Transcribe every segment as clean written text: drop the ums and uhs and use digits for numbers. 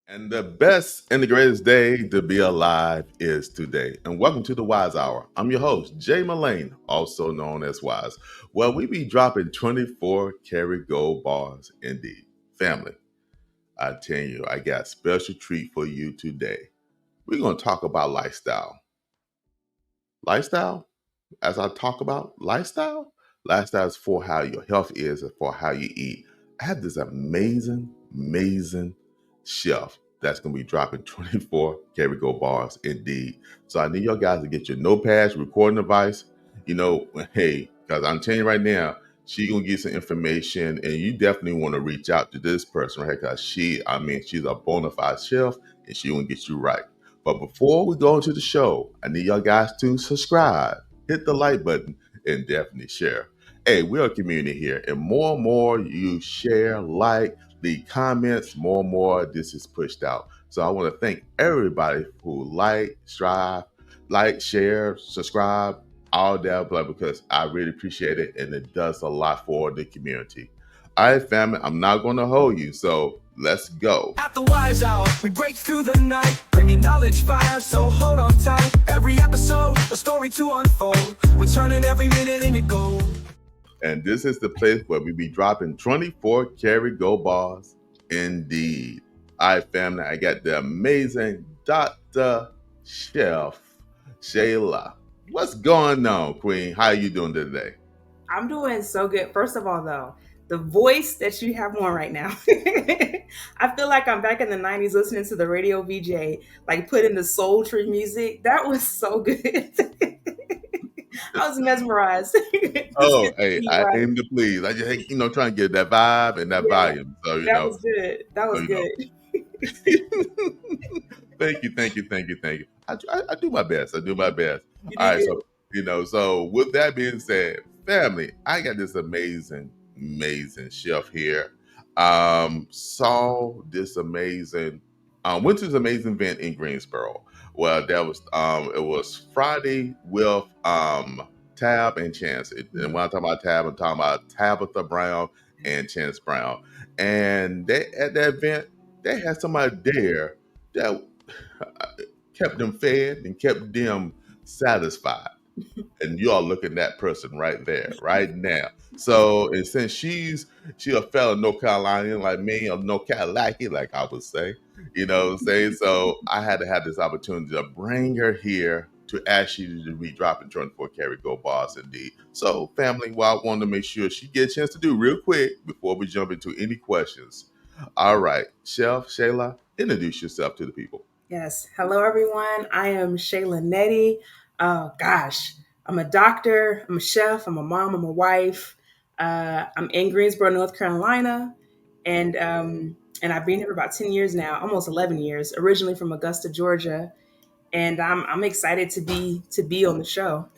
And the best and the greatest day to be alive is today. And welcome to the Wise Hour. I'm your host, Jay Melane, also known as Wise. Well, we be dropping 24 karat gold bars indeed. Family, I tell you, I got a special treat for you today. We're going to talk about lifestyle. Lifestyle? As I talk about lifestyle is for how your health is and for how you eat. I have this amazing chef that's going to be dropping 24 karat gold bars indeed. So I need y'all guys to get your notepads, recording device. Hey, because I'm telling you right now, she gonna get some information, and you definitely want to reach out to this person right here because she's a bona fide chef, and she gonna get you right. But before we go into the show, I need y'all guys to subscribe, hit the like button, and definitely share. Hey, we're a community here, and more you share, like, leave comments, more this is pushed out. So I want to thank everybody who share, subscribe, all that, blah, because I really appreciate it, and it does a lot for the community. All right, family, I'm not going to hold you, so let's go. At the Wise Hour, we break through the night, bringing knowledge fire, so hold on tight. Every episode, a story to unfold. We're turning every minute into gold. And this is the place where we be dropping 24 karat gold bars indeed. All right, family, I got the amazing Dr. Chef Shayla. What's going on, Queen? How are you doing today? I'm doing so good. First of all, though, the voice that you have on right now, I feel like I'm back in the 90s listening to the radio VJ, like put in the sultry music. That was so good. I was mesmerized. It's Oh, good to hey, see you, I right? aim to please. I just, trying to get that vibe and that Yeah, volume. So, that was good. That so was you know. good. Thank you. I do my best. I do my best. You All did right, good. so with that being said, family, I got this amazing chef here. Saw this amazing, went to this amazing event in Greensboro. Well, it was Friday with Tab and Chance. And when I talk about Tab, I'm talking about Tabitha Brown and Chance Brown. And they at that event, they had somebody there that kept them fed and kept them satisfied. And you are looking at that person right there, right now. So, and since she a fellow North Carolinian like me, or North Carolina, like I would say, what I'm saying? So I had to have this opportunity to bring her here to ask you to be dropping 24 karat gold bars indeed. So, family, what I wanted to make sure she get a chance to do real quick before we jump into any questions. All right, Chef Shayla, introduce yourself to the people. Yes. Hello, everyone. I am Shayla Nettey. Oh, gosh. I'm a doctor. I'm a chef. I'm a mom. I'm a wife. I'm in Greensboro, North Carolina, and I've been here for about 10 years now, almost 11 years. Originally from Augusta, Georgia, and I'm excited to be on the show.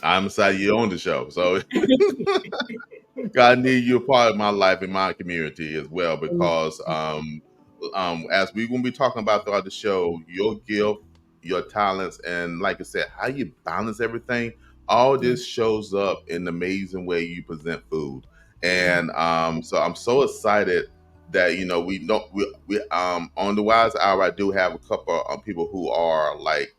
I'm excited you on the show. So I need you a part of my life and my community as well because as we're gonna be talking about throughout the show, your gift, your talents, and like I said, how you balance everything, all this shows up in the amazing way you present food. And so I'm so excited that we don't we on the Wise Hour I do have a couple of people who are like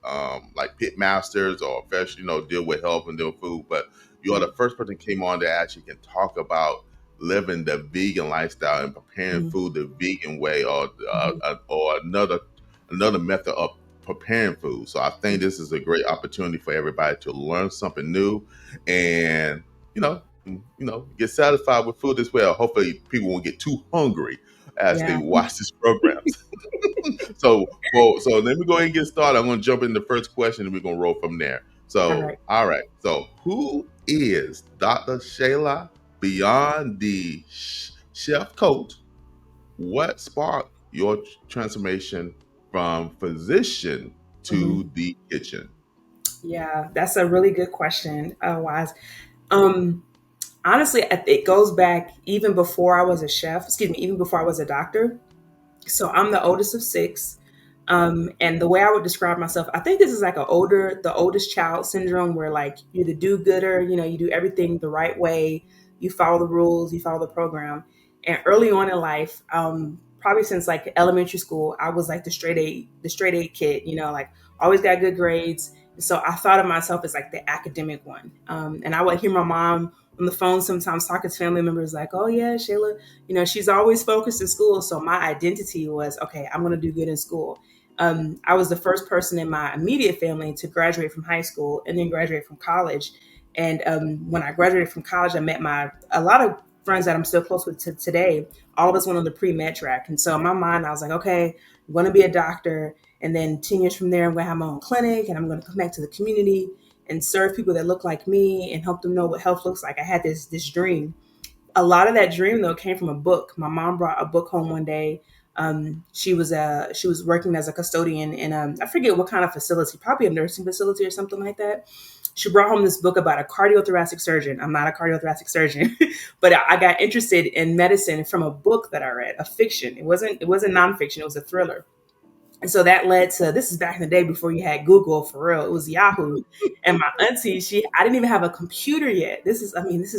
pit masters or fresh, deal with health and deal with food, but you are the first person came on that actually can talk about living the vegan lifestyle and preparing Mhm. food the vegan way, Mhm. or another method of preparing food. So I think this is a great opportunity for everybody to learn something new, and get satisfied with food as well. Hopefully, people won't get too hungry as they Yeah. watch this program. So let me go ahead and get started. I'm going to jump in the first question, and we're going to roll from there. All So, right. all right. So, who is Dr. Shayla beyond the chef coat? What sparked your transformation from physician Mhm. to the kitchen? Yeah, that's a really good question, Wise. Um, Honestly, it goes back even before I was a chef. Excuse me, even before I was a doctor. So I'm the oldest of six. And the way I would describe myself, I think this is like the oldest child syndrome, where like you're the do-gooder, you do everything the right way, you follow the rules, you follow the program. And early on in life, probably since like elementary school, I was like the straight A kid, like always got good grades. So I thought of myself as like the academic one. And I would hear my mom on the phone sometimes talking to family members like, oh yeah, Shayla, she's always focused in school. So my identity was, okay, I'm going to do good in school. I was the first person in my immediate family to graduate from high school and then graduate from college. And when I graduated from college, I met a lot of friends that I'm still close with to today. All of us went on the pre-med track. And so in my mind, I was like, okay, I'm going to be a doctor. And then 10 years from there, I'm going to have my own clinic and I'm going to come back to the community and serve people that look like me and help them know what health looks like. I had this dream. A lot of that dream though came from a book. My mom brought a book home one day. She was working as a custodian in I forget what kind of facility, probably a nursing facility or something like that. She brought home this book about a cardiothoracic surgeon. I'm not a cardiothoracic surgeon, but I got interested in medicine from a book that I read, a fiction. It wasn't nonfiction. It was a thriller. And so that led to, this is back in the day before you had Google, for real. It was Yahoo. And my auntie, I didn't even have a computer yet. This is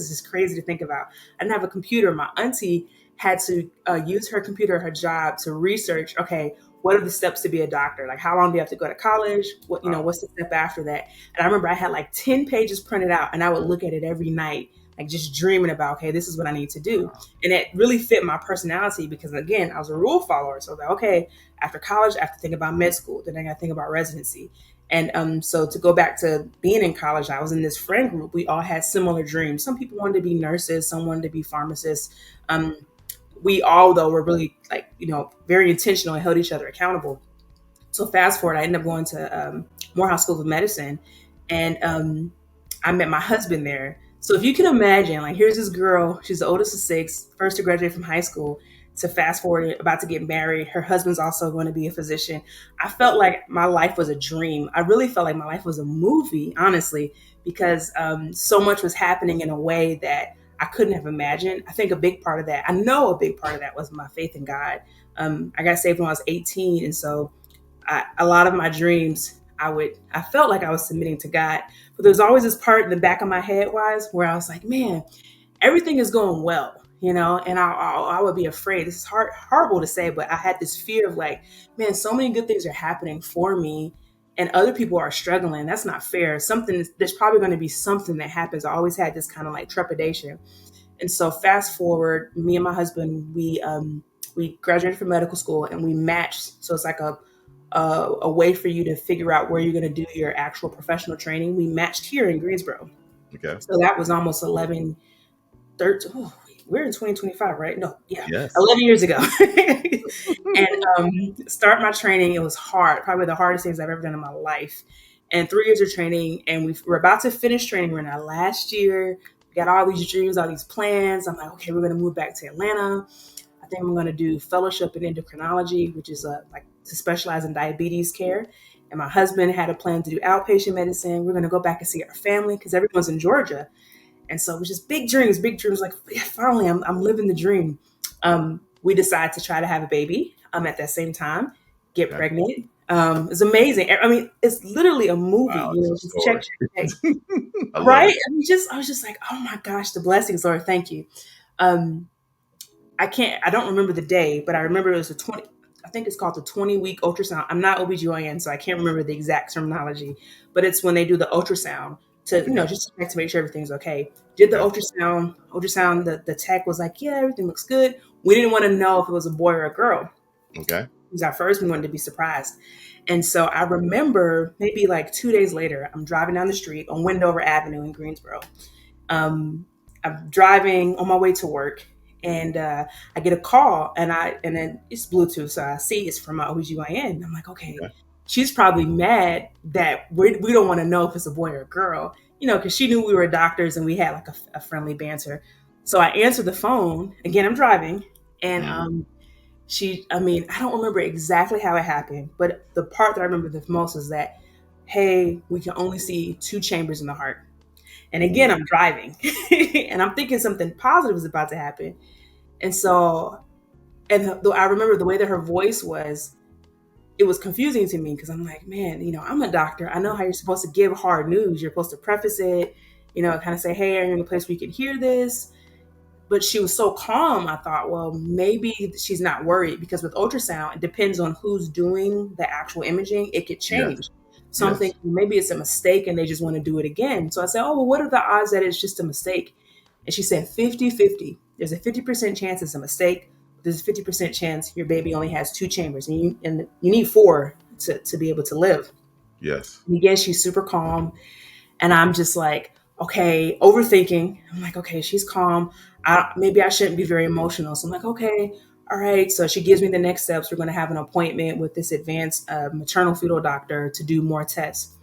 just crazy to think about. I didn't have a computer. My auntie had to use her computer, her job, to research, okay, what are the steps to be a doctor? Like, how long do you have to go to college? What's the step after that? And I remember I had like 10 pages printed out and I would look at it every night, like just dreaming about, okay, this is what I need to do. And it really fit my personality because, again, I was a rule follower. So I was like, okay, after college, I have to think about med school. Then I got to think about residency. And so to go back to being in college, I was in this friend group. We all had similar dreams. Some people wanted to be nurses. Some wanted to be pharmacists. We all, though, were really very intentional and held each other accountable. So fast forward, I ended up going to Morehouse School of Medicine, and I met my husband there. So if you can imagine, like, here's this girl, she's the oldest of 6, first to graduate from high school, to fast forward, about to get married. Her husband's also going to be a physician. I felt like my life was a dream. I really felt like my life was a movie, honestly, because so much was happening in a way that I couldn't have imagined. I think a big part of that was my faith in God. I got saved when I was 18. And so a lot of my dreams, I felt like I was submitting to God, but there's always this part in the back of my head where I was like, man, everything is going well, and I would be afraid. This is horrible to say, but I had this fear of like, man, so many good things are happening for me and other people are struggling. That's not fair. There's probably going to be something that happens. I always had this kind of like trepidation. And so fast forward, me and my husband, we graduated from medical school and we matched. So it's like a way for you to figure out where you're going to do your actual professional training. We matched here in Greensboro. Okay. So that was almost 11, 13. Oh, we're in 2025, right? No, yeah, Yes. 11 years ago. And start my training. It was hard, probably the hardest things I've ever done in my life. And 3 years of training, and we're about to finish training. We're in our last year. We got all these dreams, all these plans. I'm like, okay, we're going to move back to Atlanta. I think I'm going to do fellowship in endocrinology, which is like to specialize in diabetes care. And my husband had a plan to do outpatient medicine. We're going to go back and see our family because everyone's in Georgia. And so it was just big dreams. Like, yeah, finally, I'm living the dream. We decided to try to have a baby at that same time, get pregnant. It's amazing. I mean, it's literally a movie. Wow, just check. Right? I was just like, oh my gosh, the blessings, Lord, thank you. I don't remember the day, but I remember it was I think it's called the 20-week ultrasound. I'm not OBGYN, so I can't remember the exact terminology, but it's when they do the ultrasound to, just to check to make sure everything's okay. Did the ultrasound, the tech was like, yeah, everything looks good. We didn't want to know if it was a boy or a girl. Okay. It was our first, we wanted to be surprised. And so I remember maybe like 2 days later, I'm driving down the street on Wendover Avenue in Greensboro. I'm driving on my way to work. And I get a call and then it's Bluetooth. So I see it's from my OBGYN. I'm like, okay, she's probably mad that we don't want to know if it's a boy or a girl, because she knew we were doctors and we had like a friendly banter. So I answered the phone. Again, I'm driving. And I don't remember exactly how it happened. But the part that I remember the most is that, hey, we can only see 2 chambers in the heart. And again, I'm driving and I'm thinking something positive is about to happen. And so, I remember the way that her voice was, it was confusing to me because I'm like, man, I'm a doctor. I know how you're supposed to give hard news. You're supposed to preface it, kind of say, hey, are you in a place where you can hear this? but she was so calm. I thought, well, maybe she's not worried, because with ultrasound, it depends on who's doing the actual imaging. It could Yes. change. So I'm Yes. thinking maybe it's a mistake and they just want to do it again. So I said, oh, well, what are the odds that it's just a mistake? And she said 50-50. There's a 50% chance it's a mistake. There's a 50% chance your baby only has 2 chambers, and you need 4 to be able to live. Yes. And again, she's super calm. And I'm just like, okay, overthinking. I'm like, okay, she's calm. Maybe I shouldn't be very emotional. So I'm like, okay, all right. So she gives me the next steps. We're going to have an appointment with this advanced maternal fetal doctor to do more tests.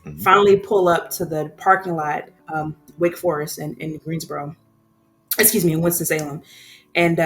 Hmm. Finally, pull up to the parking lot, Wake Forest in Greensboro. Excuse me, in Winston Salem, and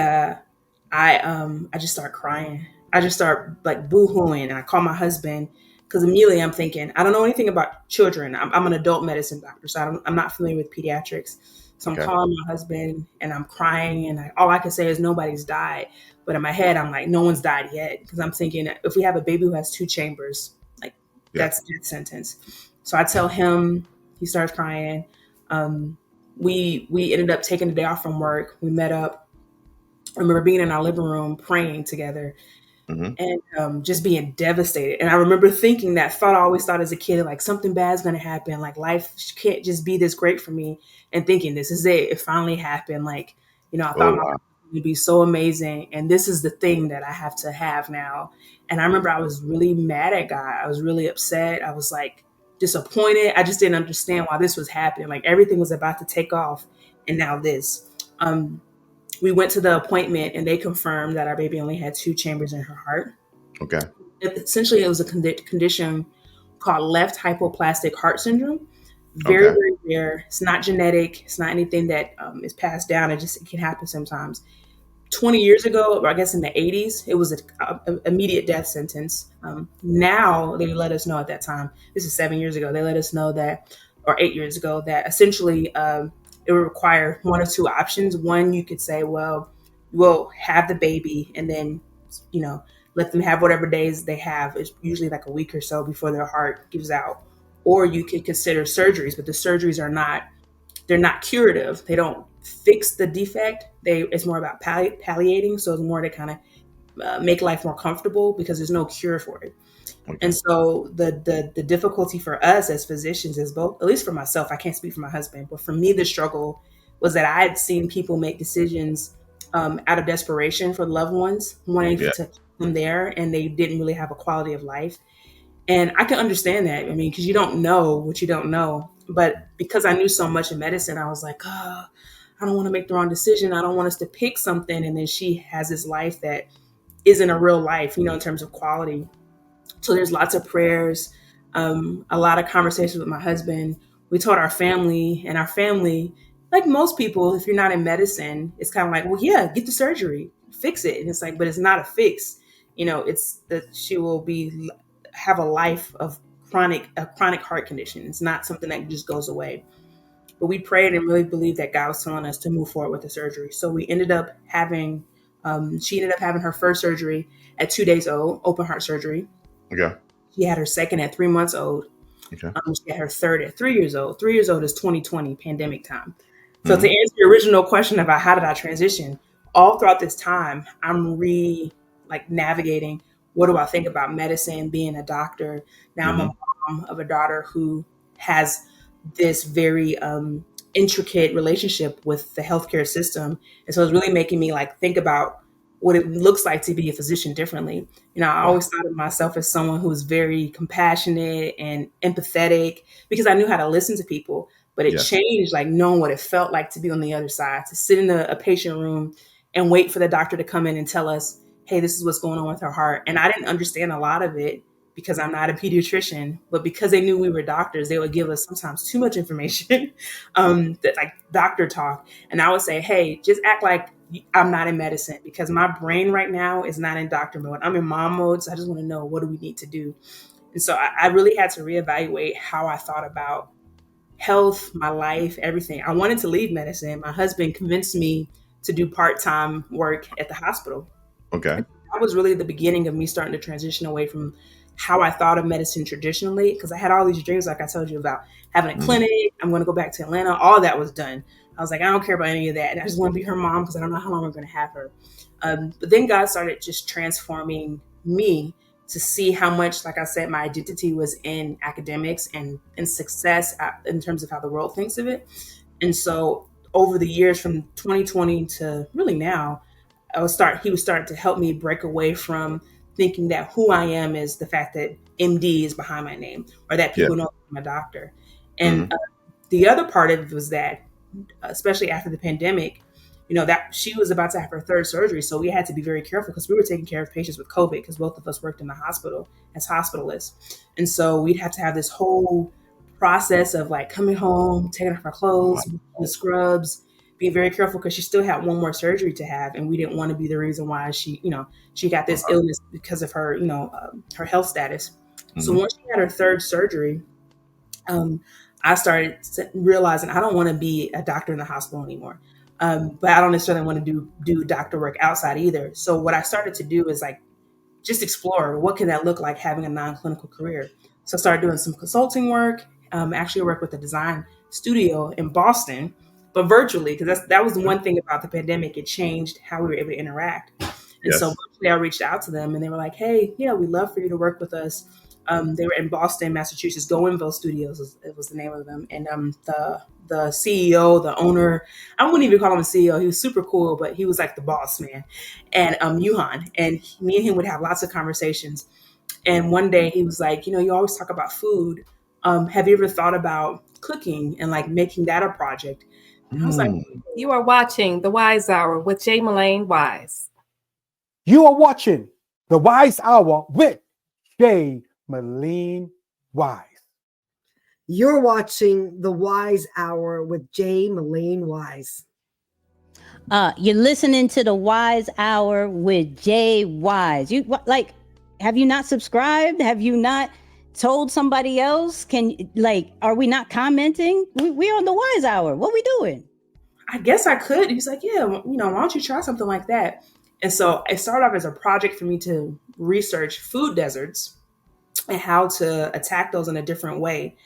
I just start crying. I just start like boo-hooing, and I call my husband, because immediately I'm thinking, I don't know anything about children. I'm an adult medicine doctor, so I'm not familiar with pediatrics. So I'm Okay. calling my husband and I'm crying, and all I can say is nobody's died. But in my head, I'm like, no one's died yet, because I'm thinking if we have a baby who has 2 chambers, like Yeah. that's death sentence. So I tell him, he starts crying. Um, we ended up taking the day off from work. We met up. I remember being in our living room praying together, Hmm. and just being devastated. And I remember thinking that thought I always thought as a kid, like something bad's going to happen. Like life can't just be this great for me. And thinking this is it. It finally happened. Like, I Oh thought my life wow. was going to be so amazing. And this is the thing that I have to have now. And I remember I was really mad at God. I was really upset. I was like disappointed. I just didn't understand why this was happening. Like everything was about to take off. And now this. Um, we went to the appointment and they confirmed that our baby only had 2 chambers in her heart. Okay. Essentially, it was a condition called left hypoplastic heart syndrome. Very, Okay. very rare. It's not genetic. It's not anything that is passed down. It can happen sometimes. 20 years ago, or I guess in the 80s, it was an immediate death sentence. Now they let us know at that time, this is 7 years ago, they let us know that, or 8 years ago, that essentially it would require one or two options. One, you could say, well, we'll have the baby and then, you know, let them have whatever days they have. It's usually like a week or so before their heart gives out. Or you could consider surgeries, but the surgeries are not, they're not curative. They don't fix the defect. It's more about palliating. So it's more to kind of make life more comfortable, because there's no cure for it. And Okay. so the difficulty for us as physicians is both, at least for myself, I can't speak for my husband, but for me, the struggle was that I had seen people make decisions out of desperation for loved ones, wanting Yeah. to keep them there, and they didn't really have a quality of life. And I can understand that. I mean, because you don't know what you don't know. But because I knew so much in medicine, I was like, oh, I don't want to make the wrong decision. I don't want us to pick something. And then she has this life that isn't a real life, in terms of quality. So there's lots of prayers, a lot of conversations with my husband. We told our family, and our family, like most people, if you're not in medicine, it's kind of like, well, yeah, get the surgery, fix it. And it's like, but it's not a fix. It's that she will be have a life of chronic heart condition. It's not something that just goes away. But we prayed and really believed that God was telling us to move forward with the surgery. So we ended up having, she ended up having her first surgery at 2 days old, open heart surgery. Okay. She had her second at 3 months old. Okay. She had her third at 3 years old. 3 years old is 2020 pandemic time. So to Hmm. answer your original question about how did I transition, all throughout this time, I'm like navigating, what do I think about medicine, being a doctor. Now I'm a Hmm. mom of a daughter who has this very intricate relationship with the healthcare system. And so it's really making me like think about what it looks like to be a physician differently. I Wow. always thought of myself as someone who was very compassionate and empathetic, because I knew how to listen to people. But it Yes. changed, like knowing what it felt like to be on the other side, to sit in a patient room and wait for the doctor to come in and tell us, hey, this is what's going on with her heart. And I didn't understand a lot of it because I'm not a pediatrician, but because they knew we were doctors, they would give us sometimes too much information, that like doctor talk. And I would say, hey, just act like I'm not in medicine, because my brain right now is not in doctor mode. I'm in mom mode. So I just want to know, what do we need to do? And so I really had to reevaluate how I thought about health, my life, everything. I wanted to leave medicine. My husband convinced me to do part-time work at the hospital. Okay. That was really the beginning of me starting to transition away from how I thought of medicine traditionally, because I had all these dreams, like I told you about having a Hmm. clinic. I'm going to go back to Atlanta. All that was done. I was like, I don't care about any of that. And I just want to be her mom because I don't know how long we're going to have her. But then God started just transforming me to see how much, like I said, my identity was in academics and in success in terms of how the world thinks of it. And so over the years from 2020 to really now, he was starting to help me break away from thinking that who I am is the fact that MD is behind my name or that Yeah. people know I'm a doctor. And Mm-hmm. the other part of it was that, especially after the pandemic, that she was about to have her third surgery. So we had to be very careful because we were taking care of patients with COVID because both of us worked in the hospital as hospitalists. And so we'd have to have this whole process of like coming home, taking off our clothes, the scrubs, being very careful because she still had one more surgery to have. And we didn't want to be the reason why she got this illness because of her, her health status. So Mm-hmm. once she had her third surgery, I started realizing I don't want to be a doctor in the hospital anymore. But I don't necessarily want to do doctor work outside either. So what I started to do is like just explore what can that look like having a non-clinical career. So I started doing some consulting work. Actually worked with a design studio in Boston, but virtually because that was the one thing about the pandemic. It changed how we were able to interact. And so Yes. virtually I reached out to them and they were like, "Hey, yeah, we'd love for you to work with us." They were in Boston, Massachusetts. Go Info Studios was the name of them. And the CEO, the owner, I wouldn't even call him a CEO. He was super cool, but he was like the boss man. And Yuhan, and me and him would have lots of conversations. And one day he was like, you always talk about food. Have you ever thought about cooking and like making that a project? And I was like, Mm. You are watching The Wise Hour with J. Melane Wise. You are watching The Wise Hour with J. Melane Wise. You're watching The Wise Hour with J. Melane Wise. You're listening to The Wise Hour with Jay Wise. Have you not subscribed? Have you not told somebody else? Are we not commenting? We're on The Wise Hour. What we doing? I guess I could. He was like, yeah, why don't you try something like that? And so it started off as a project for me to research food deserts and how to attack those in a different way.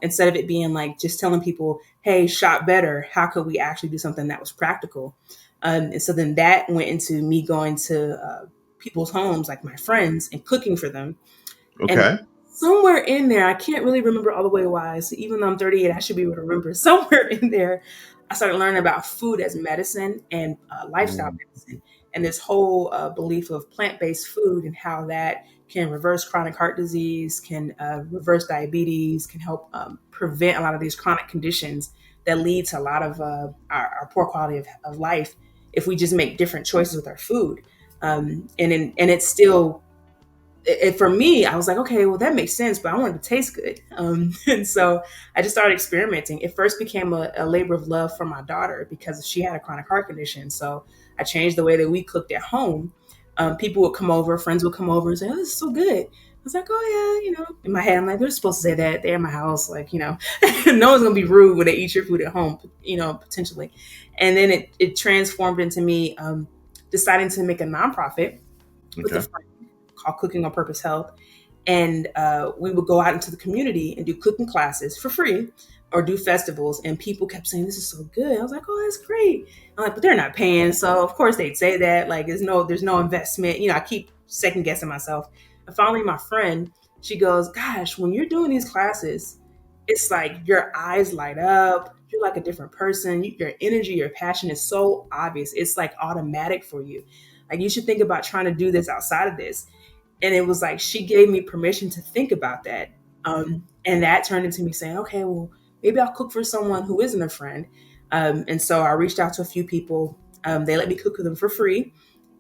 Instead of it being like just telling people, hey, shop better, how could we actually do something that was practical? And so then that went into me going to people's homes, like my friends, and cooking for them. And Okay. somewhere in there, I can't really remember all the way why. So even though I'm 38, I should be able to remember. Somewhere in there, I started learning about food as medicine and lifestyle medicine, and this whole belief of plant-based food and how that can reverse chronic heart disease, can reverse diabetes, can help prevent a lot of these chronic conditions that lead to a lot of our poor quality of life if we just make different choices with our food. And it's still for me, I was like, okay, well, that makes sense, but I want it to taste good. And so I just started experimenting. It first became a labor of love for my daughter because she had a chronic heart condition. So I changed the way that we cooked at home. People would come over, friends would come over and say, oh, this is so good. I was like, oh, yeah, in my head, I'm like, they're supposed to say that. They're in my house. Like, no one's going to be rude when they eat your food at home, potentially. And then it transformed into me deciding to make a nonprofit with a Okay. friend called Cooking on Purpose Health. And we would go out into the community and do cooking classes for free or do festivals. And people kept saying, this is so good. I was like, oh, that's great. I'm like, but they're not paying. So of course they'd say that. Like, there's no investment. I keep second guessing myself. And finally, my friend, she goes, gosh, when you're doing these classes, it's like your eyes light up. You're like a different person. Your energy, your passion is so obvious. It's like automatic for you. Like, you should think about trying to do this outside of this. And it was like she gave me permission to think about that. And that turned into me saying, okay, well, maybe I'll cook for someone who isn't a friend. And so I reached out to a few people. They let me cook for them for free.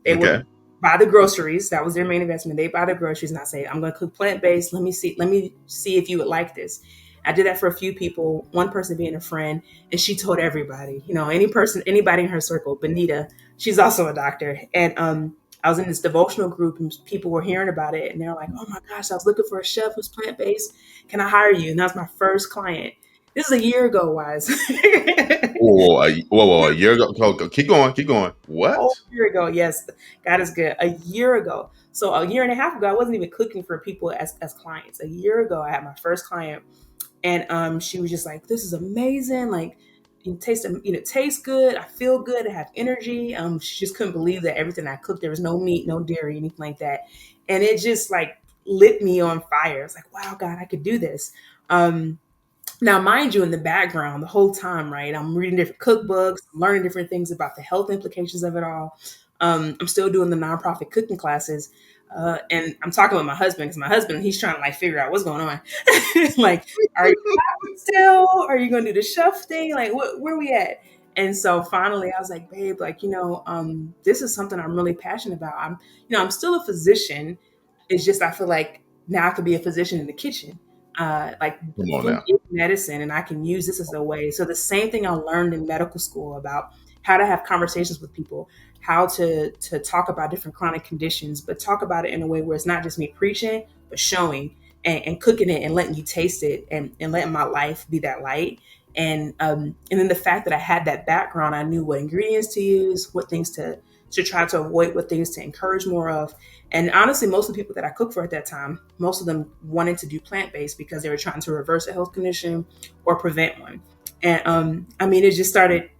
They Okay. would buy the groceries. That was their main investment. They buy the groceries and I say, I'm going to cook plant-based. Let me see if you would like this. I did that for a few people, one person being a friend, and she told everybody, anybody in her circle. Benita, she's also a doctor. And I was in this devotional group and people were hearing about it and they're like, oh my gosh, I was looking for a chef who's plant-based. Can I hire you? And that was my first client. This is a year ago, Wise. Whoa, a year ago. Keep going. What? A year ago, yes, God is good. A year ago. So a year and a half ago, I wasn't even cooking for people as clients. A year ago, I had my first client and she was just like, this is amazing. Like, taste good. I feel good. I have energy. She just couldn't believe that everything I cooked, there was no meat, no dairy, anything like that. And it just like lit me on fire. It's like, wow, God, I could do this. Um, Now, mind you, in the background, the whole time, right, I'm reading different cookbooks, learning different things about the health implications of it all. I'm still doing the nonprofit cooking classes. And I'm talking with my husband because my husband, he's trying to like figure out what's going on. Like, are you still? Are you going to do the chef thing? Like, where are we at? And so finally, I was like, babe, like, this is something I'm really passionate about. I'm still a physician. It's just I feel like now I could be a physician in the kitchen. Like Come on food now. is medicine, and I can use this as a way. So the same thing I learned in medical school about how to have conversations with people, how to talk about different chronic conditions, but talk about it in a way where it's not just me preaching, but showing and cooking it and letting you taste it and letting my life be that light. And then the fact that I had that background, I knew what ingredients to use, what things to try to avoid, what things to encourage more of. And honestly, most of the people that I cooked for at that time, most of them wanted to do plant-based because they were trying to reverse a health condition or prevent one. And I mean, it started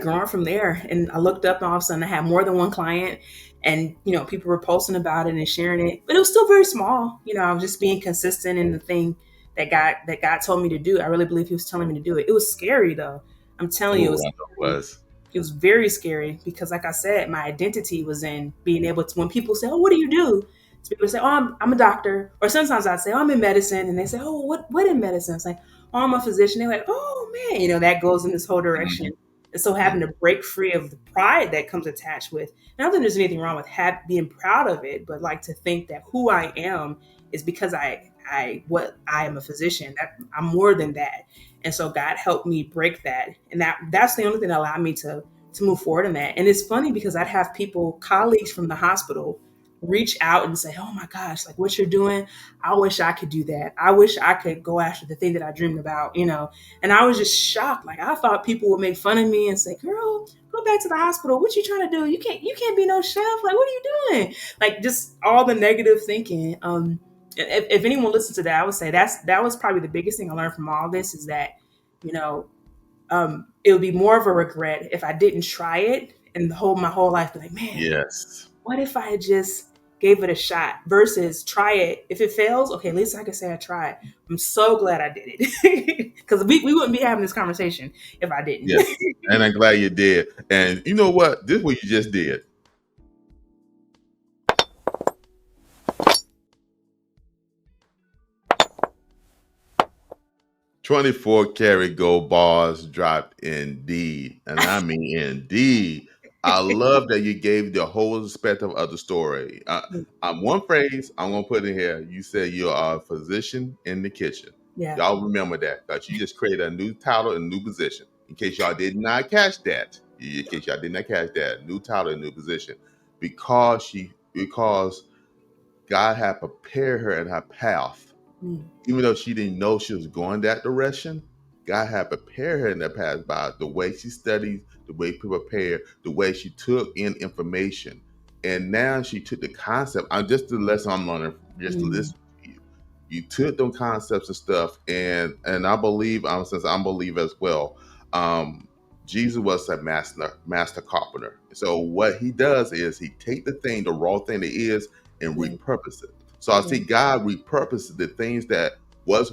growing from there. And I looked up and all of a sudden I had more than one client, and people were posting about it and sharing it, but it was still very small. I was just being consistent in the thing that God told me to do. I really believe he was telling me to do it. It was scary though. I'm telling you, it Oh, was I know it was. it was very scary because, like I said, my identity was in being able to, when people say, oh, what do you do? To people say, oh, I'm a doctor. Or sometimes I'd say, oh, I'm in medicine. And they say, oh, what in medicine? It's like, oh, I'm a physician. They're like, oh, man, that goes in this whole direction. Mhm. And so having to break free of the pride that comes attached with, not that there's anything wrong with being proud of it, but like to think that who I am is because I am a physician. That I'm more than that. And so God helped me break that. And that's the only thing that allowed me to move forward in that. And it's funny because I'd have colleagues from the hospital reach out and say, oh my gosh, like what you're doing, I wish I could do that. I wish I could go after the thing that I dreamed about. And I was just shocked. Like I thought people would make fun of me and say, girl, go back to the hospital. What you trying to do? You can't be no chef. Like, what are you doing? Like just all the negative thinking. If anyone listens to that, I would say that was probably the biggest thing I learned from all this is that, you know, it would be more of a regret if I didn't try it and my whole life be like, man, Yes. what if I just gave it a shot versus try it. If it fails, okay, at least I can say I tried. I'm so glad I did it because we wouldn't be having this conversation if I didn't. Yes. And I'm glad you did. And you know what? This is what you just did. 24 karat gold bars dropped indeed. And I mean indeed. I love that you gave the whole perspective of the story. One phrase I'm going to put in here. You said you're a physician in the kitchen. Yeah. Y'all remember that because you just created a new title and new position. In case y'all did not catch that. New title and new position. Because God had prepared her in her path. Even though she didn't know she was going that direction, God had prepared her in that path by the way she studied, the way she prepared, the way she took in information. And now she took the concept. Just the lesson I'm learning, just to listen to you. You took them concepts and stuff, and I believe, since I'm a believer as well, Jesus was a master carpenter. So what he does is he take the raw thing that is, and repurpose it. So I see God repurpose the things that was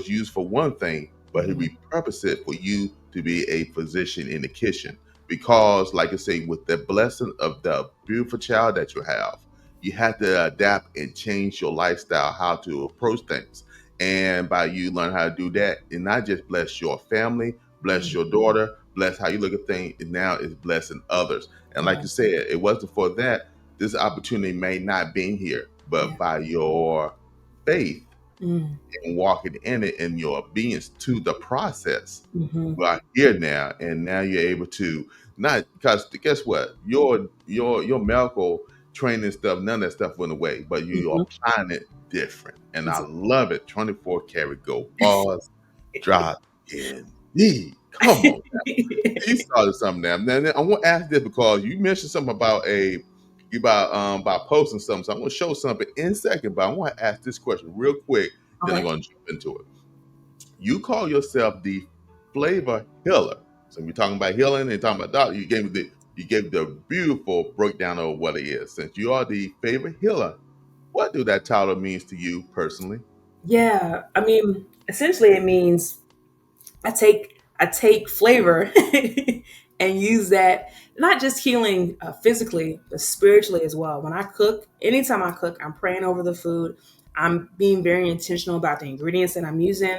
used for one thing, but he repurposed it for you to be a physician in the kitchen. Because, like I say, with the blessing of the beautiful child that you have to adapt and change your lifestyle, how to approach things. And by you learn how to do that, and not just bless your family, bless your daughter, bless how you look at things, and now it's blessing others. And like you said, it wasn't for that, this opportunity may not be here, but by your faith and walking in it and your obedience to the process, we are here now, and now you're able to not, because guess what, your medical training stuff, none of that stuff went away, but you're applying it different, and I love it. 24 karat gold bars drop in me. Come on now. You started something now. Now I want to ask this because you mentioned something about about posting something. So I'm going to show something in a second, but I want to ask this question real quick. Then I'm going to jump into it. You call yourself the flavor healer. So we're talking about healing and talking about doctor. You gave the beautiful breakdown of what it is. Since you are the favorite healer, what do that title means to you personally? Yeah, I mean, essentially it means I take flavor and use that, not just healing physically but spiritually as well. When I cook, anytime I cook, I'm praying over the food. I'm being very intentional about the ingredients that I'm using,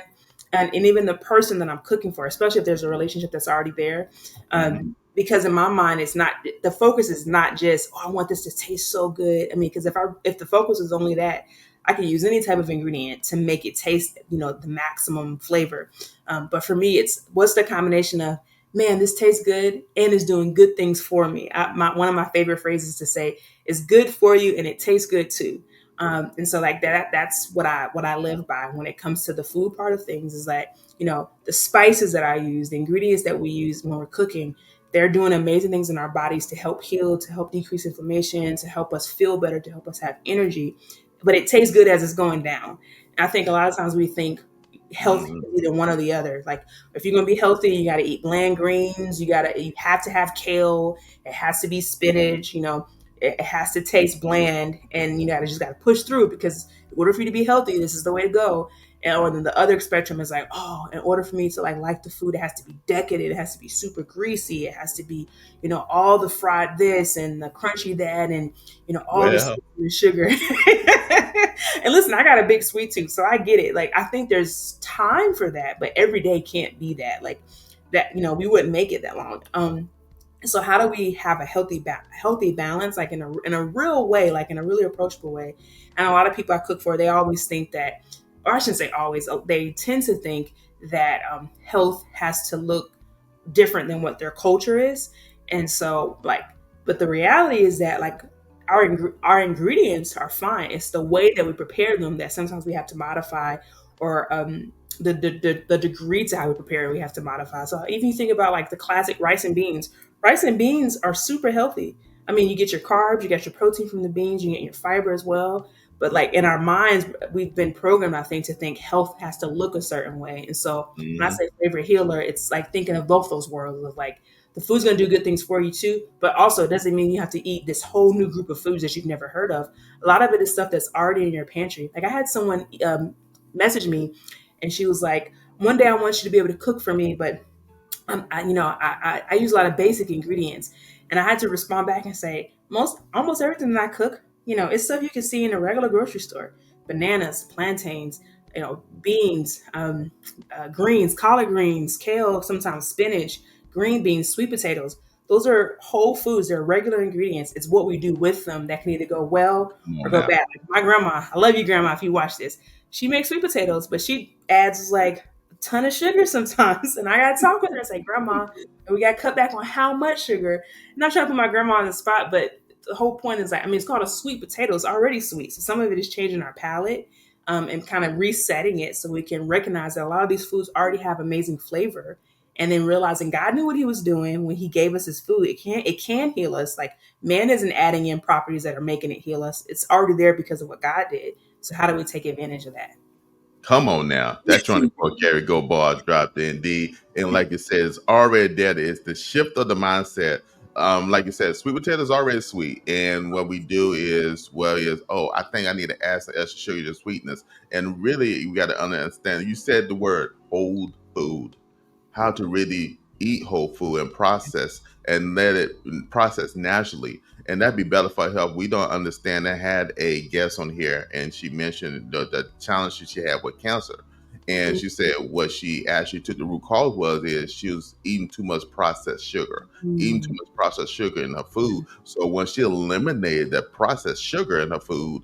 and even the person that I'm cooking for, especially if there's a relationship that's already there. Mm-hmm. Because in my mind, it's not, the focus is not just, oh, I want this to taste so good. I mean, because if the focus is only that, I can use any type of ingredient to make it taste, the maximum flavor. But for me, it's what's the combination of, man, this tastes good and is doing good things for me. One of my favorite phrases to say is good for you and it tastes good too. And so like that's what I live by when it comes to the food part of things, is that, the spices that I use, the ingredients that we use when we're cooking, they're doing amazing things in our bodies to help heal, to help decrease inflammation, to help us feel better, to help us have energy. But it tastes good as it's going down. And I think a lot of times we think healthy Mm-hmm. is either one or the other. Like, if you're gonna be healthy, you got to eat bland greens. You have to have kale. It has to be spinach. It has to taste bland, and you got to push through, because in order for you to be healthy, this is the way to go. And or then the other spectrum is like, oh, in order for me to like the food, it has to be decadent. It has to be super greasy. It has to be, all the fried this and the crunchy that, and all the Well, sweet and sugar. And listen, I got a big sweet tooth, so I get it. Like, I think there's time for that, but every day can't be that. Like that, we wouldn't make it that long. So how do we have a healthy balance, like in a real way, like in a really approachable way? And a lot of people I cook for, they always think that, or I shouldn't say always, they tend to think that health has to look different than what their culture is. And so like, but the reality is that, like, our ingredients are fine. It's the way that we prepare them that sometimes we have to modify, or the degree to how we prepare it, we have to modify. So even you think about like the classic rice and beans are super healthy. I mean, you get your carbs, you get your protein from the beans, you get your fiber as well. But like in our minds, we've been programmed, I think, to think health has to look a certain way. And so when I mm-hmm. say favorite healer, it's like thinking of both those worlds of like, the food's going to do good things for you too, but also it doesn't mean you have to eat this whole new group of foods that you've never heard of. A lot of it is stuff that's already in your pantry. Like, I had someone message me, and she was like, one day I want you to be able to cook for me, but I use a lot of basic ingredients. And I had to respond back and say, almost everything that I cook, it's stuff you can see in a regular grocery store: bananas, plantains, beans, greens, collard greens, kale, sometimes spinach, green beans, sweet potatoes. Those are whole foods. They're regular ingredients. It's what we do with them that can either go well Come or on go now. bad. Like my grandma, I love you, grandma, if you watch this. She makes sweet potatoes, but she adds like a ton of sugar sometimes. And I got to talk with her and say, Grandma, we got to cut back on how much sugar. And I'm trying to put my grandma on the spot, but the whole point is like, I mean, it's called a sweet potato. It's already sweet. So some of it is changing our palate, and kind of resetting it so we can recognize that a lot of these foods already have amazing flavor. And then realizing God knew what he was doing when he gave us his food. It can heal us. Like, man isn't adding in properties that are making it heal us. It's already there because of what God did. So how do we take advantage of that? Come on now. That's trying to quote Gary Go bars dropped indeed. And like you said, it's already there. It's the shift of the mindset. Like you said, sweet potato is already sweet. And what we do is, oh, I think I need to add some extra sugar to sweetness. And really, you got to understand, you said the word whole food, how to really eat whole food and process and let it process naturally. And that'd be better for health. We don't understand. I had a guest on here, and she mentioned the challenge that she had with cancer. And she said what she actually took the root cause is she was eating too much processed sugar, eating too Mm, much processed sugar in her food. So when she eliminated that processed sugar in her food,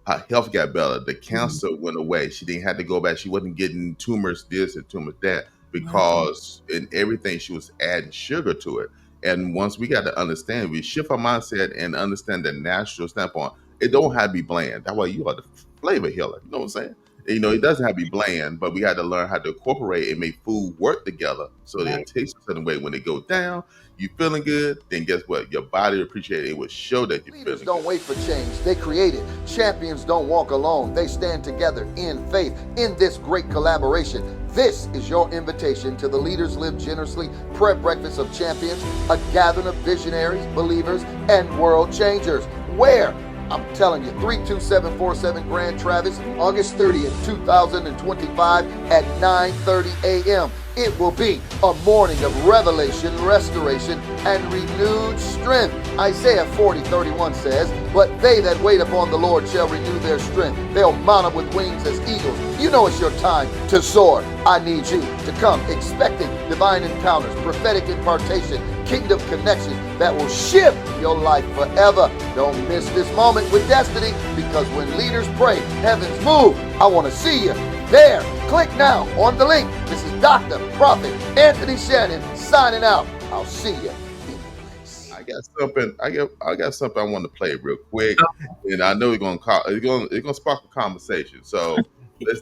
her health got better. The mm, cancer went away. She didn't have to go back. She wasn't getting tumors this and tumors that, miraculous. because in everything she was adding sugar to it. And once we got to understand, we shift our mindset and understand the natural standpoint. It don't have to be bland. That way you are the flavor healer. You know what I'm saying? It doesn't have to be bland, but we got to learn how to incorporate and make food work together so that it Right. tastes a certain way. When it goes down, you feeling good, then guess what? Your body appreciates it. It will show that you're Leaders feeling don't good. wait for change, they create it. Champions don't walk alone, they stand together in faith in this great collaboration. This is your invitation to the Leaders Live Generously Prayer Breakfast of Champions, a gathering of visionaries, believers, and world changers. Where? I'm telling you, 32747 Grand Travis, August 30th, 2025 at 9:30 a.m. It will be a morning of revelation, restoration, and renewed strength. Isaiah 40:31 says, "But they that wait upon the Lord shall renew their strength. They'll mount up with wings as eagles." You know it's your time to soar. I need you to come expecting divine encounters, prophetic impartation, kingdom connection that will shift your life forever. Don't miss this moment with destiny, because when leaders pray, heavens move. I want to see you there. Click now on the link. This is Dr. Prophet Anthony Shannon signing out. I'll see you in the place. I got something I want to play real quick, and I know it's gonna spark a conversation. So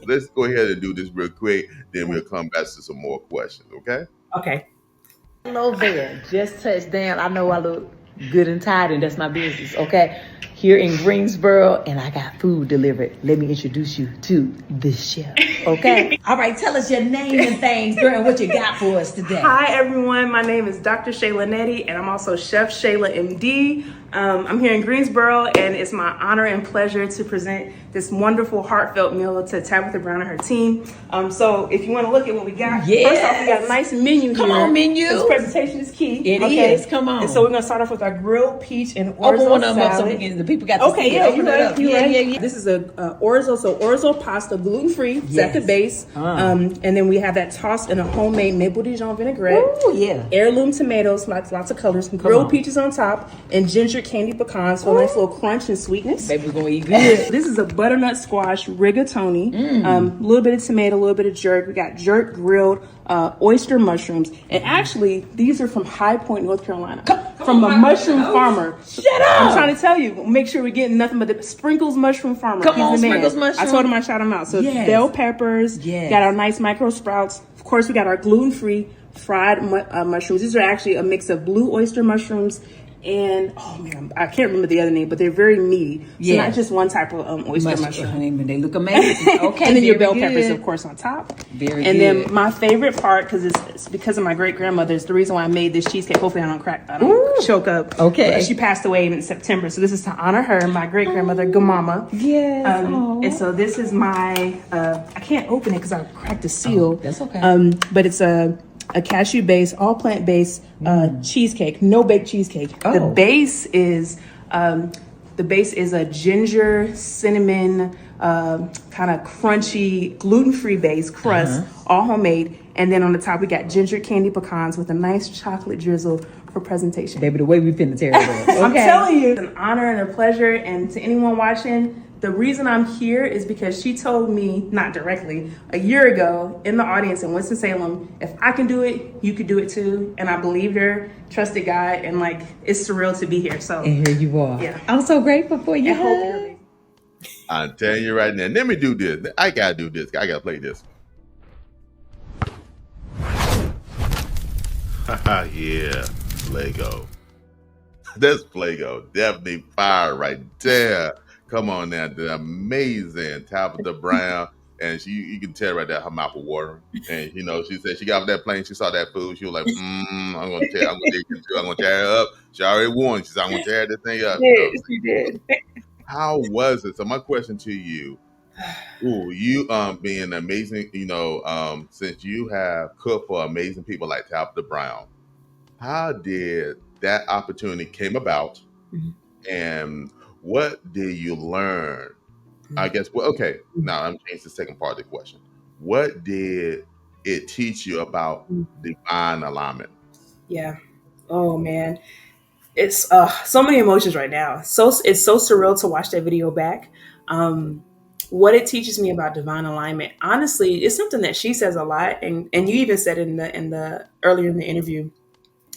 let's go ahead and do this real quick. Then we'll come back to some more questions. Okay? Okay. Hello there. Just touched down. I know I look good and tired, and that's my business, okay? Here in Greensboro, and I got food delivered. Let me introduce you to the chef, okay? All right, tell us your name and things, girl, and what you got for us today. Hi, everyone. My name is Dr. Shayla Nettey, and I'm also Chef Shayla MD. I'm here in Greensboro, and it's my honor and pleasure to present this wonderful, heartfelt meal to Tabitha Brown and her team. So if you want to look at what we got, first off, we got a nice menu here. Come on, menu. This presentation is key. It is. Come on. And so we're going to start off with our grilled peach and Open orzo one of them up so salad. the people got to see it. Open it up. Yeah. This is a orzo pasta, gluten-free. It's at the base. And then we have that tossed in a homemade maple Dijon vinaigrette. Oh, yeah. Heirloom tomatoes, lots of colors. Grilled peaches on top, and ginger candy pecans for a nice little crunch and sweetness. Baby, we're going to eat good. This is a butternut squash rigatoni. A little bit of tomato, a little bit of jerk. We got jerk grilled oyster mushrooms. And actually, these are from High Point, North Carolina. From a mushroom farmer. Shut up! I'm trying to tell you, make sure we're getting nothing but the Sprinkles Mushroom Farmer. Come He's on, the man. Sprinkles Mushroom. I told him I'd shout him out. So bell peppers, got our nice micro sprouts. Of course, we got our gluten-free fried mushrooms. These are actually a mix of blue oyster mushrooms and, oh man, I can't remember the other name, but they're very meaty. So not just one type of oyster mushroom. They look amazing. Okay, and then your bell peppers, of course, on top. Very and good. then my favorite part, because it's because of my great grandmother, it's the reason why I made this cheesecake. Hopefully I don't choke up. Okay. But she passed away in September, so this is to honor her, my great grandmother, Gamama. Yes. And so this is my, I can't open it because I cracked the seal. That's okay. But it's a cashew base, all plant based cheesecake, no bake cheesecake. The base is a ginger, cinnamon, kind of crunchy, gluten-free base crust, all homemade. And then on the top, we got ginger candy pecans with a nice chocolate drizzle for presentation. Baby, the way we finna tear it up. Okay. I'm telling you, it's an honor and a pleasure. And to anyone watching, the reason I'm here is because she told me, not directly, a year ago in the audience in Winston-Salem, if I can do it, you could do it too. And I believed her, trusted God, and like, it's surreal to be here. So, and here you are. Yeah. I'm so grateful for you. I hope you're amazing. I'm telling you right now. Let me do this. I gotta do this. I gotta play this. Yeah, Lego. That's Lego. Definitely fire right there. Come on now, the amazing Tabitha Brown, and you can tell right there her mouth was watering. And she said she got off that plane, she saw that food, she was like, I'm gonna tear her up. She already warned. She said, I'm gonna tear this thing up. She did. How was it? So my question to you, you being amazing, since you have cooked for amazing people like Tabitha Brown, how did that opportunity came about, and what did you learn? I guess. Well, okay. Now I'm changing the second part of the question. What did it teach you about divine alignment? Yeah. Oh man, it's so many emotions right now. It's so surreal to watch that video back. What it teaches me about divine alignment, honestly, it's something that she says a lot, and you even said in the earlier in the interview,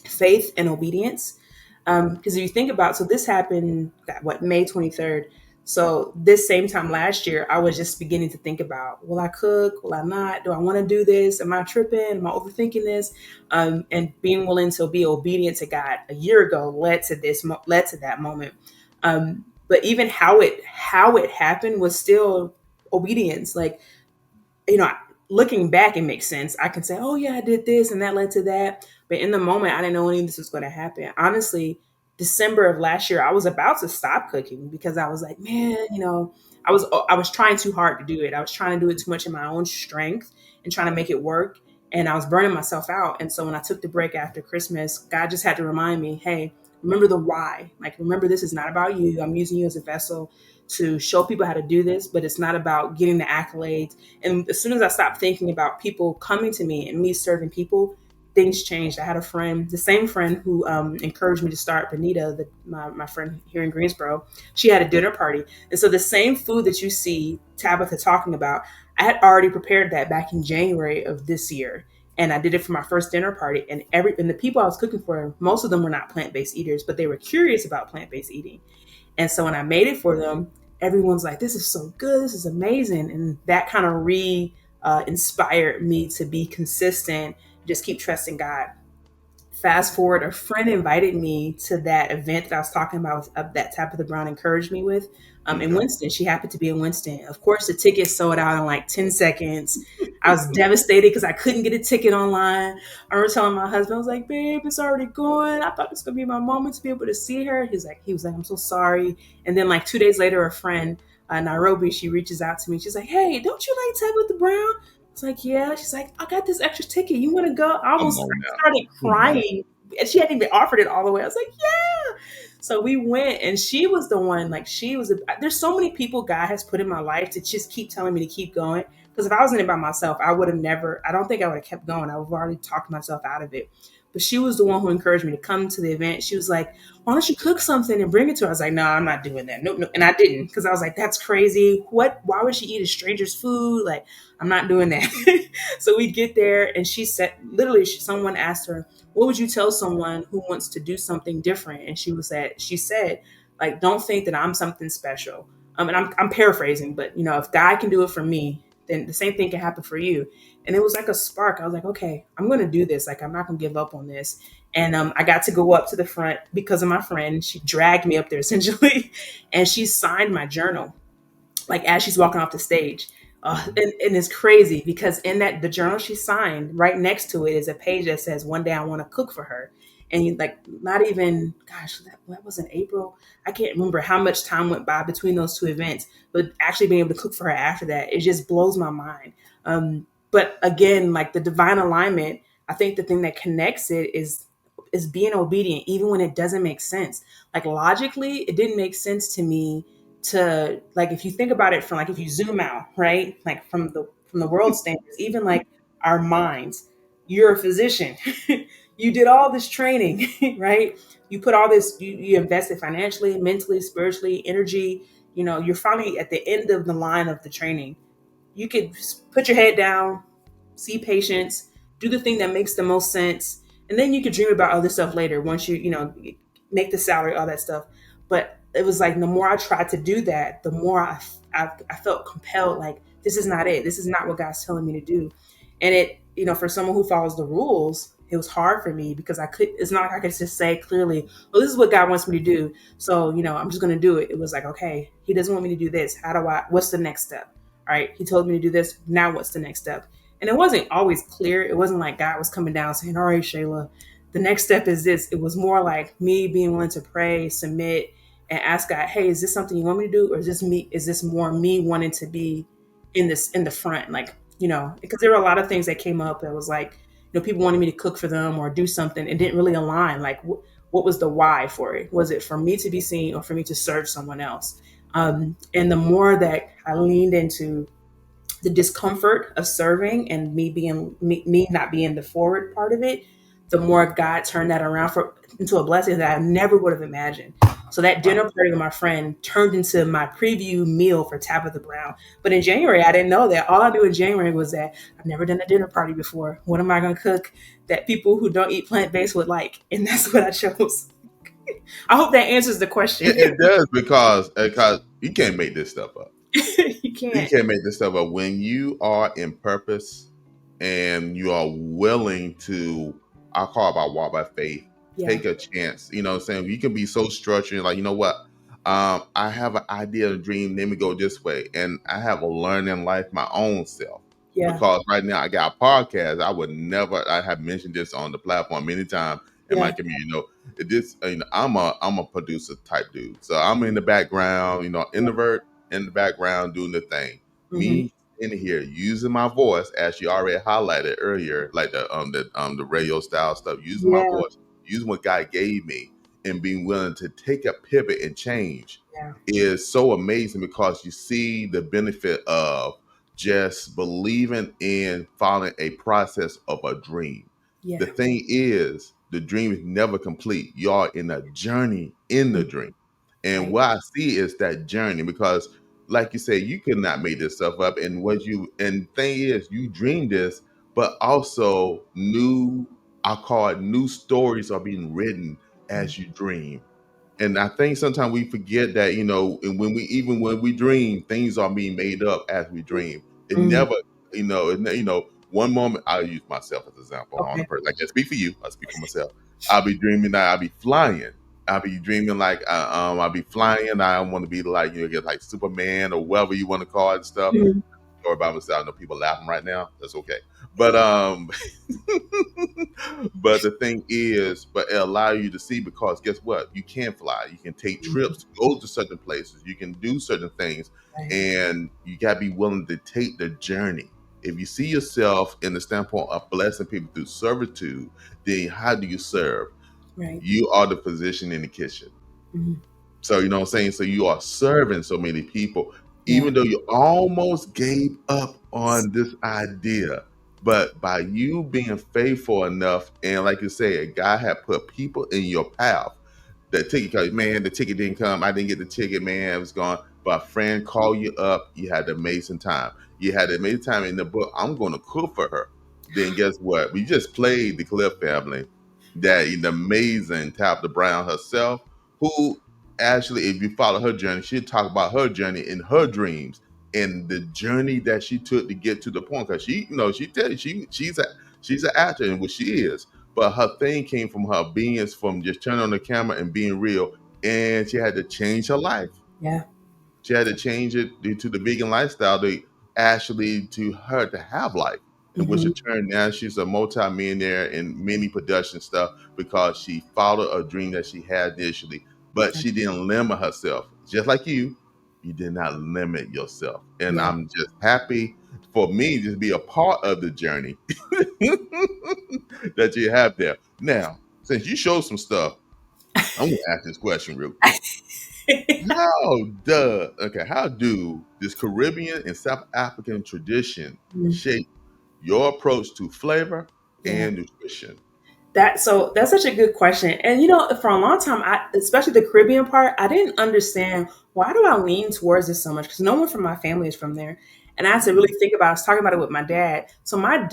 faith and obedience. Because if you think about, so this happened May 23rd. So this same time last year, I was just beginning to think about, will I cook? Will I not? Do I want to do this? Am I tripping? Am I overthinking this? And being willing to be obedient to God a year ago led to that moment. But even how it happened was still obedience. Like, looking back, it makes sense. I can say, oh yeah, I did this and that led to that. But in the moment, I didn't know any of this was going to happen. Honestly, December of last year, I was about to stop cooking because I was like, man, I was trying too hard to do it. I was trying to do it too much in my own strength and trying to make it work. And I was burning myself out. And so when I took the break after Christmas, God just had to remind me, hey, remember the why. Like, remember, this is not about you. I'm using you as a vessel to show people how to do this, but it's not about getting the accolades. And as soon as I stopped thinking about people coming to me and me serving people, things changed. I had a friend, the same friend who encouraged me to start Benita, my friend here in Greensboro. She had a dinner party. And so the same food that you see Tabitha talking about, I had already prepared that back in January of this year. And I did it for my first dinner party. And the people I was cooking for, most of them were not plant-based eaters, but they were curious about plant-based eating. And so when I made it for them, everyone's like, this is so good. This is amazing. And that kind of inspired me to be consistent, just keep trusting God. Fast forward, a friend invited me to that event that I was talking about that Tabitha Brown encouraged me with in Winston. She happened to be in Winston. Of course, the ticket sold out in like 10 seconds. I was devastated because I couldn't get a ticket online. I remember telling my husband, I was like, babe, it's already going. I thought this was going to be my moment to be able to see her. He was like, I'm so sorry. And then like 2 days later, a friend, Nairobi, she reaches out to me. She's like, hey, don't you like Tabitha Brown? I was like, yeah. She's like, I got this extra ticket. You want to go? I almost started crying. And she hadn't even offered it all the way. I was like, yeah. So we went, and she was the one, like, there's so many people God has put in my life to just keep telling me to keep going. Because if I was in it by myself, I don't think I would have kept going. I would have already talked myself out of it. But she was the one who encouraged me to come to the event. She was like, why don't you cook something and bring it to her? I was like, no, I'm not doing that. Nope. And I didn't, because I was like, that's crazy. Why would she eat a stranger's food? Like, I'm not doing that. So we get there, and she said, literally, someone asked her, what would you tell someone who wants to do something different? And she said, like, don't think that I'm something special. And I'm paraphrasing, but if God can do it for me, then the same thing can happen for you. And it was like a spark. I was like, okay, I'm going to do this. Like, I'm not going to give up on this. And I got to go up to the front because of my friend. She dragged me up there essentially, and she signed my journal, like as she's walking off the stage. And it's crazy because in the journal she signed, right next to it is a page that says, one day I want to cook for her. And not even, gosh, that was in April. I can't remember how much time went by between those two events, but actually being able to cook for her after that, it just blows my mind. But again, like the divine alignment, I think the thing that connects it is being obedient, even when it doesn't make sense. Like logically, it didn't make sense to me to, like, if you think about it from, like, if you zoom out, right? Like from the world standards, even like our minds, you're a physician. You did all this training, right? You put all this, you invested financially, mentally, spiritually, energy, you're finally at the end of the line of the training. You could put your head down, see patients, do the thing that makes the most sense. And then you could dream about other stuff later once you make the salary, all that stuff. But it was like, the more I tried to do that, the more I felt compelled, like, this is not it. This is not what God's telling me to do. And it, for someone who follows the rules, it was hard for me because it's not like I could just say clearly, well, this is what God wants me to do. So, I'm just going to do it. It was like, okay, he doesn't want me to do this. What's the next step? All right. He told me to do this. Now what's the next step? And it wasn't always clear. It wasn't like God was coming down saying, all right, Shayla, the next step is this. It was more like me being willing to pray, submit, and ask God, hey, is this something you want me to do? Or is this more me wanting to be in the front? Like, because there were a lot of things that came up that was like, people wanted me to cook for them or do something. It didn't really align. Like, what was the why for it? Was it for me to be seen or for me to serve someone else? And the more that I leaned into the discomfort of serving and me not being the forward part of it, the more God turned that around into a blessing that I never would have imagined. So that dinner party with my friend turned into my preview meal for Tabitha Brown. But in January, I didn't know that. All I knew in January was that I've never done a dinner party before. What am I going to cook that people who don't eat plant-based would like? And that's what I chose. I hope that answers the question. It does, because you can't make this stuff up. You can't. You can't make this stuff up. When you are in purpose and you are willing to, I call it by walk by faith, take a chance. You know what I'm saying? You can be so structured, like, you know what? I have an idea, a dream, let me go this way. And I have a learn in life my own self. Yeah. because right now I got a podcast. I have mentioned this on the platform many times in my Yeah. community. I'm a producer type dude. So I'm in the background, introvert in the background doing the thing. Mm-hmm. Me in here using my voice, as you already highlighted earlier, like the radio style stuff, using my Yeah. voice, using what God gave me, and being willing to take a pivot and change Yeah. is so amazing, because you see the benefit of just believing in following a process of a dream. Yeah. The thing is, the dream is never complete. You are in a journey in the dream. And Right. what I see is that journey, because like you say, you could not make this stuff up. And thing is, you dreamed this, but also I call it new stories are being written as you dream. And I think sometimes we forget that, and when we dream, things are being made up as we dream. It Mm. never, one moment, I'll use myself as an example. On the Okay. person, I can't speak for you. I speak for myself. I'll be dreaming that I'll be flying. I'll be dreaming like I'll be flying. I want to be like, get like Superman or whatever you want to call it and stuff. Mhm. Or by myself. I know people laughing right now. That's okay. But but the thing is, but it allow you to see, because guess what? You can fly. You can take Mhm. trips, go to certain places. You can do certain things, Right. and you gotta be willing to take the journey. If you see yourself in the standpoint of blessing people through servitude, then how do you serve? Right. You are the physician in the kitchen. Mhm. So you know what I'm saying? So you are serving so many people, Yeah. even though you almost gave up on this idea. But by you being faithful enough, and like you said, God had put people in your path. The ticket, man, the ticket didn't come. I didn't get the ticket, man. It was gone. But a friend called you up. You had an amazing time. You had an amazing time in the book. I'm going to cook for her. Then guess what? We just played the Cliff family. That amazing Tabitha Brown herself, who actually, if you follow her journey, she'd talk about her journey in her dreams and the journey that she took to get to the point. Because she tell you she's an actor, and what she is. But her thing came from her being from just turning on the camera and being real, and she had to change her life. Yeah. She had to change it due to the vegan lifestyle to her to have life. And which Mm-hmm. in turn now she's a multi-millionaire in many production stuff, because she followed a dream that she had initially, but she didn't limit herself. Just like you did not limit yourself. And Yeah. I'm just happy for me to be a part of the journey that you have there. Now, since you showed some stuff, I'm gonna ask this question real quick. How do this Caribbean and South African tradition Mm. shape your approach to flavor Yeah. and nutrition? That's such a good question. And for a long time, especially the Caribbean part, I didn't understand, why do I lean towards this so much? Because no one from my family is from there. And I had to really think about I was talking about it with my dad. So my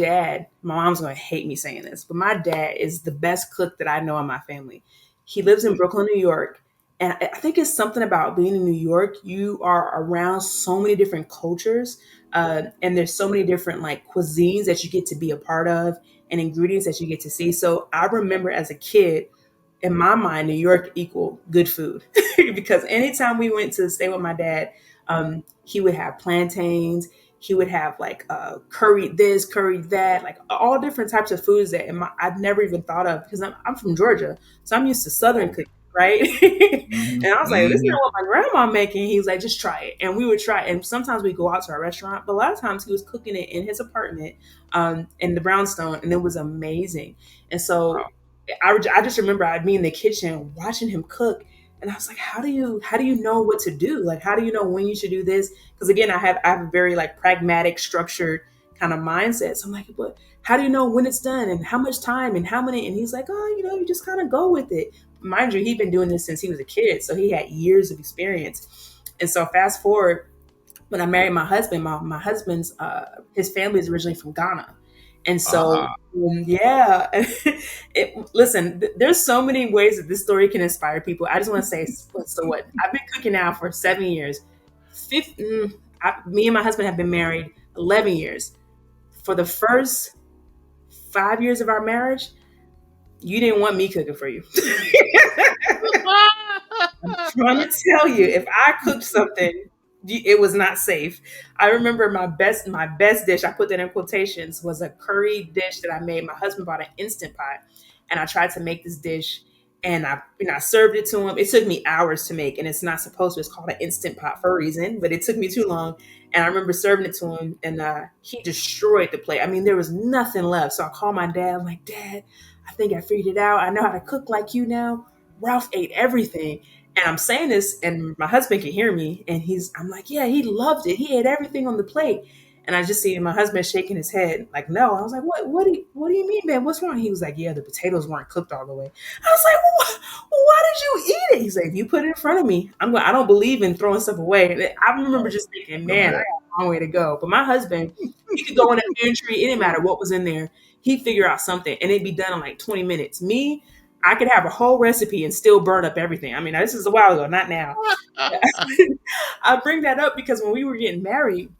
mom's gonna hate me saying this, but my dad is the best cook that I know in my family. He lives in Brooklyn, New York. And I think it's something about being in New York. You are around so many different cultures, and there's so many different like cuisines that you get to be a part of, and ingredients that you get to see. So I remember as a kid, in my mind, New York equaled good food because anytime we went to stay with my dad, he would have plantains. He would have like curry this, curry that, like all different types of foods that I'd never even thought of, because I'm from Georgia, so I'm used to Southern cooking, right? Mhm, And I was like, this is mhm. not what my grandma making. He was like, just try it, and we would try it. And sometimes we go out to a restaurant, but a lot of times he was cooking it in his apartment, in the brownstone, and it was amazing. And so I just remember I'd be in the kitchen watching him cook, and I was like, how do you know what to do? Like, how do you know when you should do this? Because again, I have a very like pragmatic, structured kind of mindset. So I'm like, but how do you know when it's done and how much time and how many? And he's like, oh, you just kind of go with it. Mind you, he'd been doing this since he was a kid, so he had years of experience. And so fast forward, when I married my husband, my husband's his family is originally from Ghana. And so, Ah, yeah, listen, there's so many ways that this story can inspire people. I just want to say, so what? I've been cooking now for 7 years. Me and my husband have been married 11 years. For the first 5 years of our marriage, you didn't want me cooking for you. I'm trying to tell you, if I cooked something, it was not safe. I remember my best dish, I put that in quotations, was a curry dish that I made. My husband bought an Instant Pot, and I tried to make this dish, and I served it to him. It took me hours to make, and it's not supposed to. It's called an Instant Pot for a reason, but it took me too long. And I remember serving it to him, and he destroyed the plate. I mean, there was nothing left. So I called my dad. I'm like, Dad, I think I figured it out. I know how to cook like you now. Ralph ate everything. And I'm saying this, and my husband can hear me, and I'm like, yeah, he loved it. He ate everything on the plate. And I just see my husband shaking his head, like, no. I was like, what do you mean, man? What's wrong? He was like, yeah, the potatoes weren't cooked all the way. I was like, why did you eat it? He's like, if you put it in front of me, I don't believe in throwing stuff away. And I remember just thinking, man, I got a long way to go. But my husband, he could go in the pantry, it didn't matter what was in there. He'd figure out something, and it'd be done in like 20 minutes. Me, I could have a whole recipe and still burn up everything. I mean, this is a while ago, not now. I bring that up because when we were getting married,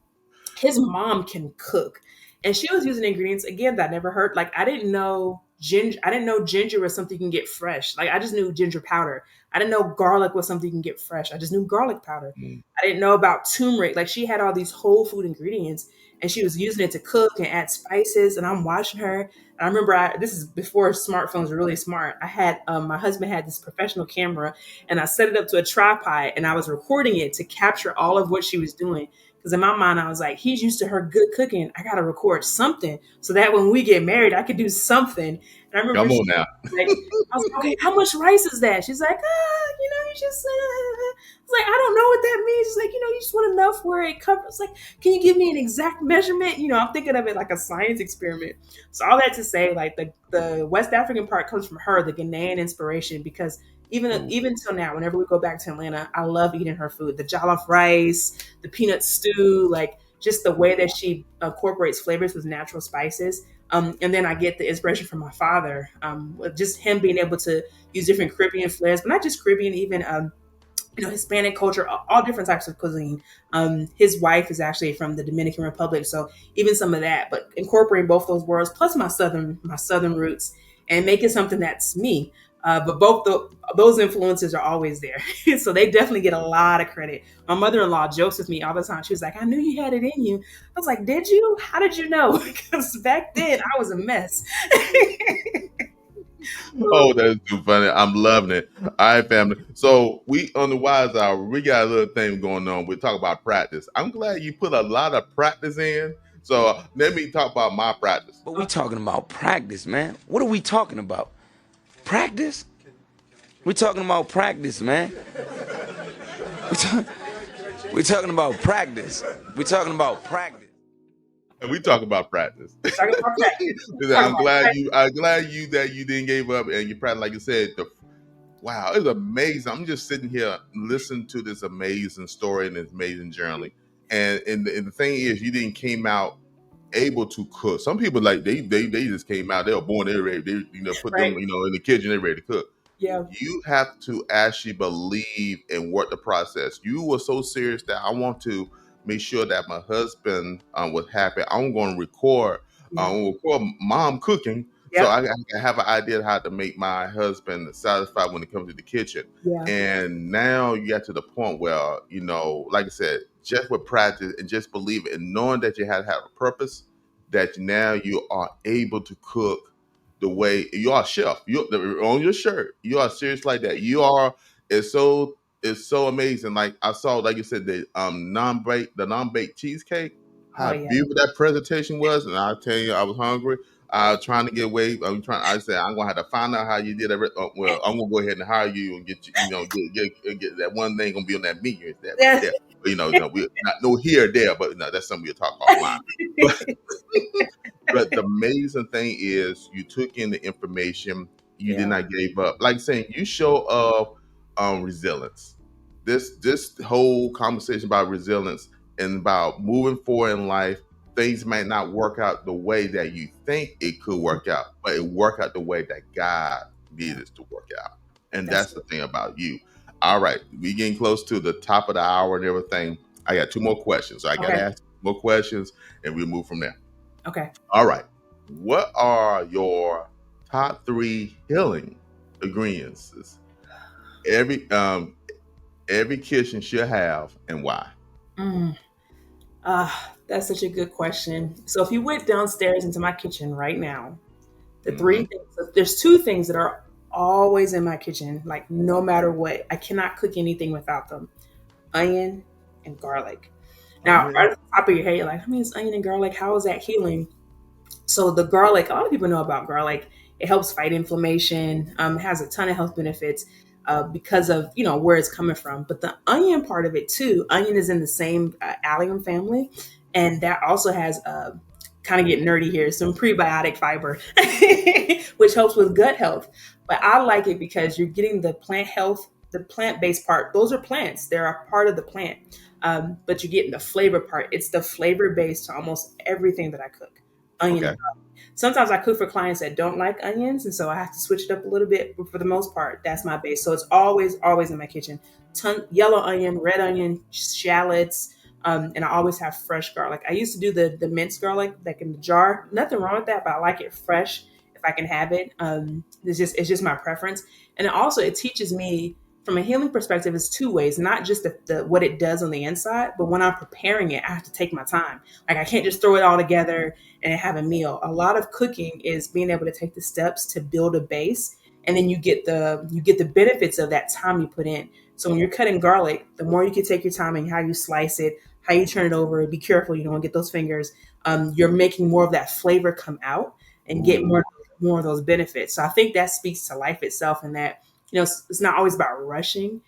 his mom can cook, and she was using ingredients again that I never heard. Like, I didn't know ginger was something you can get fresh. Like, I just knew ginger powder. I didn't know garlic was something you can get fresh. I just knew garlic powder. Mm. I didn't know about turmeric. Like, she had all these whole food ingredients, and she was using it to cook and add spices. And I'm watching her. And I remember, this is before smartphones were really smart. I had my husband had this professional camera, and I set it up to a tripod, and I was recording it to capture all of what she was doing. Because in my mind, I was like, he's used to her good cooking. I got to record something so that when we get married, I could do something. And I remember Come on now. I was like, okay, how much rice is that? She's like, you just, I was like, I don't know what that means. She's like, you just want enough where it covers. Like, can you give me an exact measurement? I'm thinking of it like a science experiment. So all that to say, like the West African part comes from her, the Ghanaian inspiration, because even till now, whenever we go back to Atlanta, I love eating her food. The jollof rice, the peanut stew, like just the way that she incorporates flavors with natural spices. And then I get the inspiration from my father, with just him being able to use different Caribbean flares, but not just Caribbean, even Hispanic culture, all different types of cuisine. His wife is actually from the Dominican Republic, so even some of that, but incorporating both those worlds plus my southern roots and making something that's me. But those influences are always there, so they definitely get a lot of credit. My mother-in-law jokes with me all the time. She was like, "I knew you had it in you." I was like, "Did you? How did you know?" Because back then I was a mess. Oh, that's too funny. I'm loving it. All right, family. So we on the Wise Hour, we got a little thing going on. We talk about practice. I'm glad you put a lot of practice in. So let me talk about my practice. But we talking about practice, man. What are we talking about? Practice? We talking about practice, man. We talking about practice. We talking about practice. And we talk about practice. Talking about practice. I'm glad you that you didn't give up and you practice, like you said. Wow, it's amazing. I'm just sitting here listening to this amazing story and this amazing journey. And the thing is, you didn't came out able to cook. Some people like they just came out. They were born. They were ready. They put Right. them in the kitchen. They're ready to cook. Yeah. You have to actually believe and work the process. You were so serious that I want to make sure that my husband was happy. I'm going to record. Mom cooking, so I can have an idea of how to make my husband satisfied when it comes to the kitchen. Yeah. And now you got to the point where like I said, just with practice and just believe it and knowing that you have to have a purpose, that now you are able to cook the way you are a chef. You on your shirt. You are serious like that. You are. It's so amazing. Like I saw, like you said, the non-baked cheesecake. How beautiful that presentation was, and I tell you, I was hungry. I was trying to get away. I said I'm gonna have to find out how you did it. Well, I'm gonna go ahead and hire you and get you. Get that one thing gonna be on that menu. That right there. But, we not no here or there, but that's something we'll talk offline. But the amazing thing is you took in the information. You did not give up. Like saying you show up resilience. This whole conversation about resilience and about moving forward in life, things might not work out the way that you think it could work out, but it worked out the way that God needed it to work out. And that's the thing about you. All right, we getting close to the top of the hour and everything. I got 2 more questions. So I got to ask more questions and we'll move from there. Okay. All right. What are your top 3 healing ingredients every kitchen should have and why? Mm. That's such a good question. So if you went downstairs into my kitchen right now, the three Hmm. things, there's two things that are always in my kitchen, like no matter what. I cannot cook anything without them: onion and garlic. Now, Okay. right at the top of your head, you're like, I mean, it's onion and garlic. How is that healing? So the garlic, a lot of people know about garlic. It helps fight inflammation. It has a ton of health benefits because of where it's coming from. But the onion part of it too. Onion is in the same allium family, and that also has kind of get nerdy here, some prebiotic fiber, which helps with gut health. But I like it because you're getting the plant health, the plant based part. Those are plants; they're a part of the plant. But you're getting the flavor part. It's the flavor base to almost everything that I cook. Onion Okay. and garlic. Sometimes I cook for clients that don't like onions, and so I have to switch it up a little bit. But for the most part, that's my base. So it's always in my kitchen. Yellow onion, red onion, shallots, and I always have fresh garlic. I used to do the minced garlic, like in the jar. Nothing wrong with that, but I like it fresh if I can have it. It's just my preference, and it teaches me from a healing perspective. It's two ways, not just the what it does on the inside, but when I'm preparing it, I have to take my time. Like I can't just throw it all together and have a meal. A lot of cooking is being able to take the steps to build a base, and then you get the benefits of that time you put in. So when you're cutting garlic, the more you can take your time and how you slice it, how you turn it over, be careful you don't get those fingers. You're making more of that flavor come out and get Ooh. more of those benefits. So I think that speaks to life itself, and that it's not always about rushing.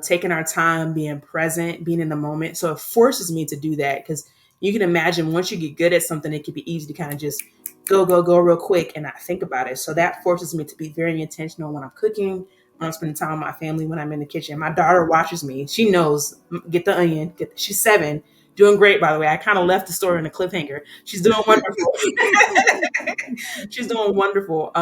Taking our time, being present, being in the moment. So it forces me to do that because you can imagine once you get good at something, it can be easy to kind of just go real quick and not think about it. So that forces me to be very intentional when I'm cooking, when I'm spending time with my family, when I'm in the kitchen. My daughter watches me. She knows, get the onion. She's 7, doing great, by the way. I kind of left the story in a cliffhanger. She's doing wonderful. She's doing wonderful.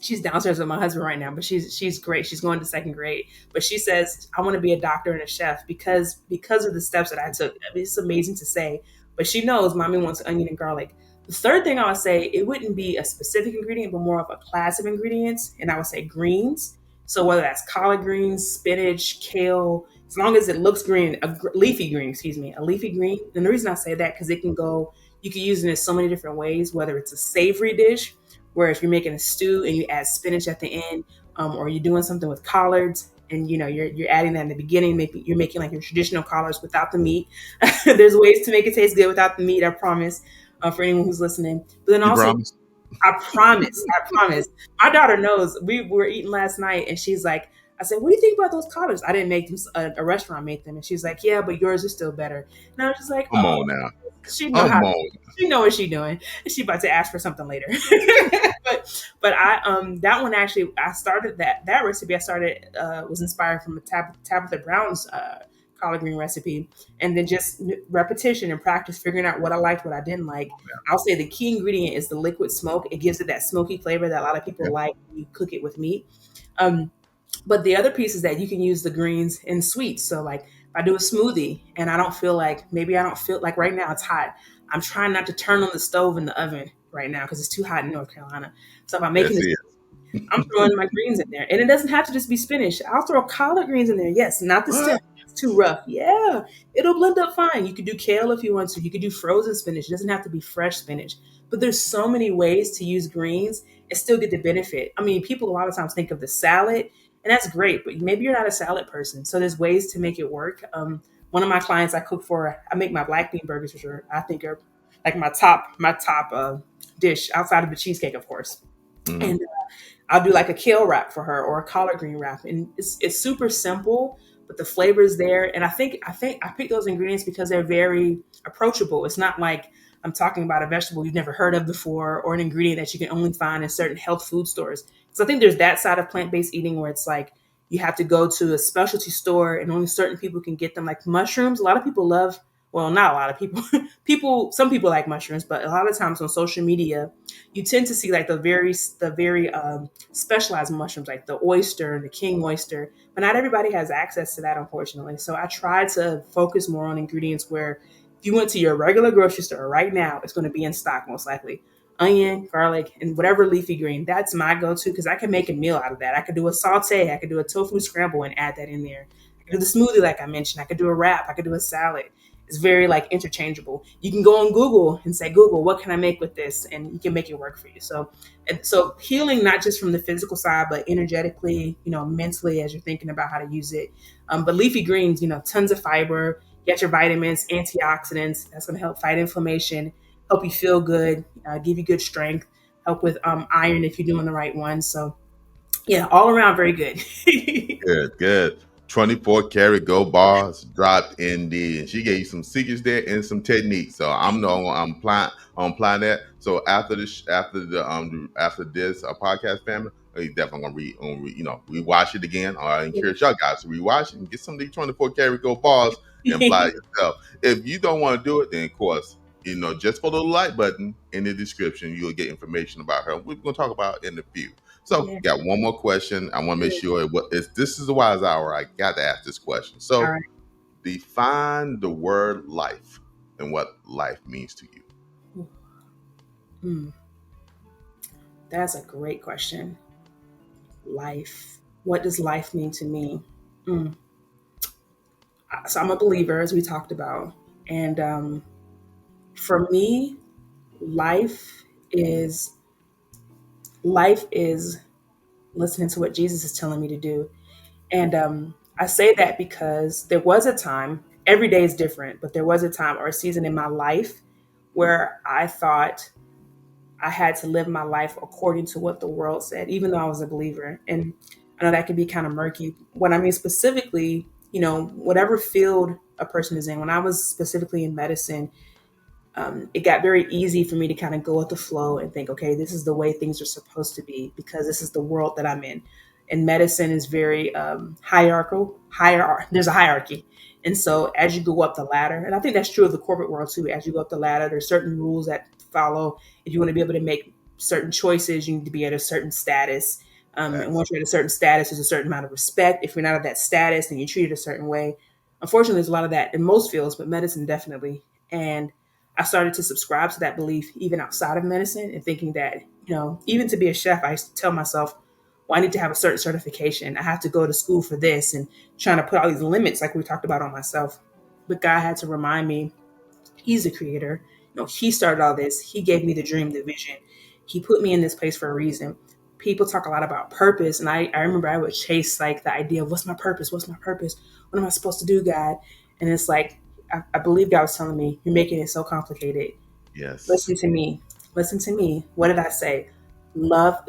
She's downstairs with my husband right now, but she's great. She's going to 2nd grade, but she says I want to be a doctor and a chef because of the steps that I took. I mean, it's amazing to say, but she knows mommy wants onion and garlic. The third thing I would say, it wouldn't be a specific ingredient, but more of a class of ingredients, and I would say greens. So whether that's collard greens, spinach, kale, as long as it looks green, leafy green, excuse me, a leafy green. And the reason I say that because you can use it in so many different ways. Whether it's a savory dish, where if you're making a stew and you add spinach at the end, or you're doing something with collards and you're adding that in the beginning, maybe you're making like your traditional collards without the meat. There's ways to make it taste good without the meat, I promise, for anyone who's listening. But then You also, promise? I promise, I promise. My daughter knows. We were eating last night, and she's like, I said, "What do you think about those collards?" I didn't make them. A restaurant made them, and she's like, "Yeah, but yours is still better." And I was just like, Come "Oh, on now. she know Come how. on. She know what she doing. She about to ask for something later." but I that one actually, I started that recipe. I started was inspired from a Tabitha Brown's collard green recipe, and then just repetition and practice, figuring out what I liked, what I didn't like. I'll say the key ingredient is the liquid smoke. It gives it that smoky flavor that a lot of people Yeah. like when you cook it with meat. Um, but the other piece is that you can use the greens in sweets. So like if I do a smoothie and maybe I don't feel like right now it's hot. I'm trying not to turn on the stove in the oven right now because it's too hot in North Carolina. So if I'm making That's this, it. I'm throwing my greens in there. And it doesn't have to just be spinach. I'll throw collard greens in there. Yes, not the stem. What? It's too rough. Yeah, it'll blend up fine. You could do kale if you want to. You could do frozen spinach. It doesn't have to be fresh spinach. But there's so many ways to use greens and still get the benefit. I mean, people a lot of times think of the salad, and that's great, but maybe you're not a salad person. So there's ways to make it work. One of my clients I cook for, I make my black bean burgers, which I think are like my top dish outside of the cheesecake, of course. Mhm. And I'll do like a kale wrap for her or a collard green wrap, and it's super simple, but the flavor is there. And I think I picked those ingredients because they're very approachable. It's not like I'm talking about a vegetable you've never heard of before or an ingredient that you can only find in certain health food stores. So I think there's that side of plant-based eating where it's like you have to go to a specialty store and only certain people can get them. Like mushrooms, a lot of people love. Well, not a lot of people. Some people like mushrooms, but a lot of times on social media, you tend to see like the very specialized mushrooms, like the oyster, the king oyster, but not everybody has access to that, unfortunately. So I try to focus more on ingredients where if you went to your regular grocery store right now, it's going to be in stock most likely. Onion, garlic, and whatever leafy green. That's my go-to because I can make a meal out of that. I could do a saute, I could do a tofu scramble and add that in there. I could do the smoothie like I mentioned. I could do a wrap. I could do a salad. It's very like interchangeable. You can go on Google and say, Google, what can I make with this? And you can make it work for you. So healing, not just from the physical side, but energetically, mentally, as you're thinking about how to use it. But leafy greens, tons of fiber, get your vitamins, antioxidants. That's going to help fight inflammation, help you feel good, give you good strength, help with iron if you're doing the right one. So yeah, all around very good. Good, good. 24 karat gold bars dropped indeed. And she gave you some secrets there and some techniques. So I'm applying that. So after this podcast family, you definitely rewatch it again. I encourage y'all guys to rewatch it and get some of these 24 karat gold bars and apply it yourself. If you don't want to do it, then of course, just for the like button in the description, you'll get information about her. We're gonna talk about it in a few. So, Yeah. got one more question. I want to make sure this is the wise hour. I got to ask this question. All So, right. define the word life and what life means to you. Hmm. That's a great question. Life. What does life mean to me? Mm. So I'm a believer, as we talked about, and for me, life is life is listening to what Jesus is telling me to do. And I say that because there was a time, every day is different, but there was a time or a season in my life where I thought I had to live my life according to what the world said, even though I was a believer. And I know that can be kind of murky. What I mean specifically, whatever field a person is in, when I was specifically in medicine, it got very easy for me to kind of go with the flow and think, okay, this is the way things are supposed to be because this is the world that I'm in. And medicine is very hierarchical. There's a hierarchy, and so as you go up the ladder, and I think that's true of the corporate world too. As you go up the ladder, there's certain rules that follow. If you want to be able to make certain choices, you need to be at a certain status. And once you're at a certain status, there's a certain amount of respect. If you're not at that status, then you're treated a certain way. Unfortunately, there's a lot of that in most fields, but medicine definitely. And I started to subscribe to that belief even outside of medicine and thinking that, even to be a chef, I used to tell myself, well, I need to have a certain certification. I have to go to school for this and trying to put all these limits like we talked about on myself. But God had to remind me He's the creator. He started all this. He gave me the dream, the vision. He put me in this place for a reason. People talk a lot about purpose. And I remember I would chase like the idea of what's my purpose? What's my purpose? What am I supposed to do, God? And it's like, I believe God was telling me, you're making it so complicated. Yes. Listen to me. Listen to me. What did I say? Love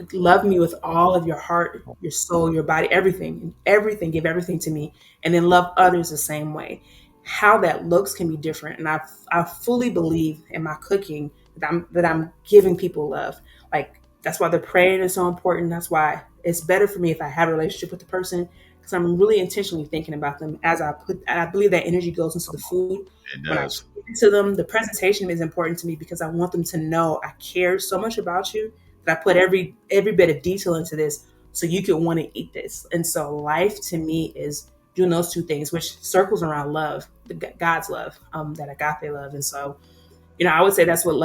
me with all of your heart, your soul, your body, everything. Give everything to me, and then love others the same way. How that looks can be different, and I fully believe in my cooking that I'm giving people love. Like that's why the praying is so important. That's why it's better for me if I have a relationship with the person because I'm really intentionally thinking about them as I put. And I believe that energy goes into the food It when I does. speak to them. The presentation is important to me because I want them to know I care so much about you that I put every bit of detail into this so you could want to eat this. And so life to me is doing those two things, which circles around love, God's love, that agape love. And so, I would say that's what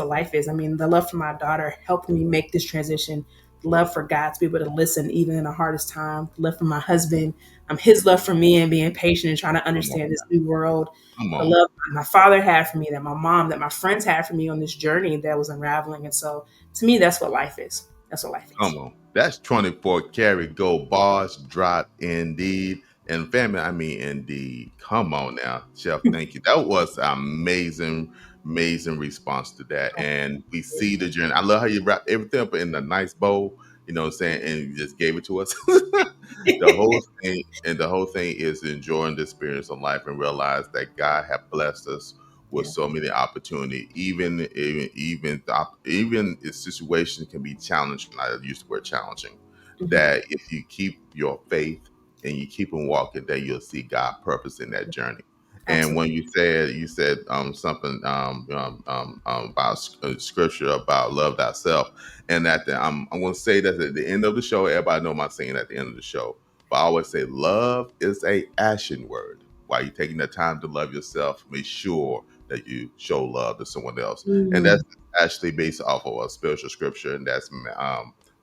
life is. I mean, the love for my daughter helped me make this transition. Love for God to be able to listen even in the hardest time. Love for my husband, his love for me and being patient and trying to Come on. understand this new world. Come The on. love my father had for me, that my mom, that my friends had for me on this journey that was unraveling. And so, to me, that's what life is. That's what life is. Come on. That's 24 karat gold bars drop indeed. And family, I mean indeed. Come on now, Chef. Thank you. That was amazing, amazing response to that. And we see the journey. I love how you wrap everything up in a nice bowl, you know what I'm saying? And you just gave it to us. The whole thing is enjoying the experience of life and realize that God has blessed us with Yeah. so many opportunities. Even if situations can be challenging, I use the word challenging. Mhm. That if you keep your faith and you keep on walking, that you'll see God purpose in that journey. And when Absolutely. you said something about scripture about love thyself, and I'm going to say that at the end of the show. Everybody know my saying at the end of the show, but I always say love is a action word. While you're taking the time to love yourself, make sure that you show love to someone else. And Mm. that's actually based off of a spiritual scripture, and that's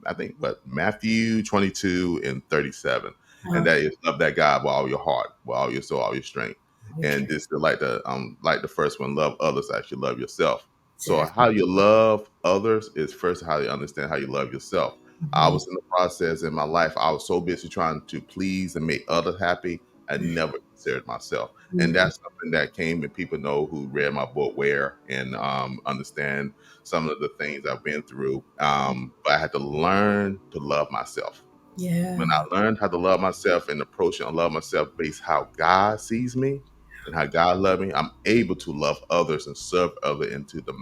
I think what Matthew 22 and 37, and Uh, that is love that God with all your heart, with all your soul, all your strength. And Okay. this is like the first one, love others as you love yourself. So how Definitely. you love others is first how you understand how you love yourself. I Mhm. was in the process in my life, I was so busy trying to please and make others happy, I never considered myself. And Mhm. that's something that came and people know who read my book Where and understand some of the things I've been through. But I had to learn to love myself. Yeah. When I learned how to love myself and approach and love myself based how God sees me and how God loves me, I'm able to love others and serve others into the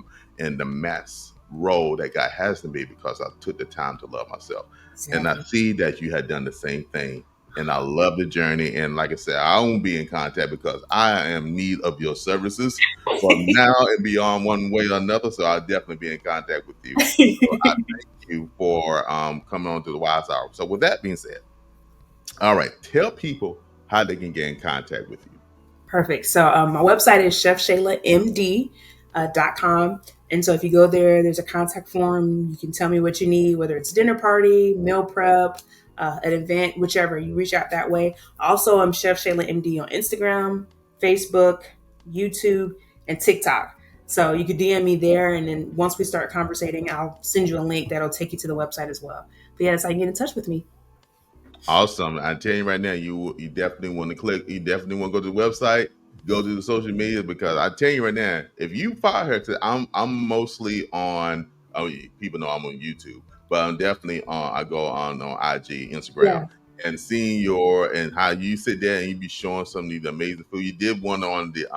mass role that God has in me because I took the time to love myself. And I Exactly. see that you had done the same thing. And I love the journey. And like I said, I won't be in contact because I am in need of your services from now and beyond one way or another. So I'll definitely be in contact with you. So I thank you for coming on to the Wise Hour. So with that being said, all right, tell people how they can get in contact with you. Perfect. So my website is chefshaylamd.com. And so if you go there, there's a contact form. You can tell me what you need, whether it's dinner party, meal prep, an event, whichever. You reach out that way. Also, I'm Chef Shayla MD on Instagram, Facebook, YouTube, and TikTok. So you could DM me there. And then once we start conversating, I'll send you a link that'll take you to the website as well. But yeah, that's how you get in touch with me. Awesome. I tell you right now, you definitely want to click. You definitely want to go to the website, go to the social media because I tell you right now, if you follow her, I'm mostly on. Oh, people know I'm on YouTube, but I'm definitely on. I go on IG, Instagram, Yeah. and seeing and how you sit there and you be showing some of the amazing food. You did one on the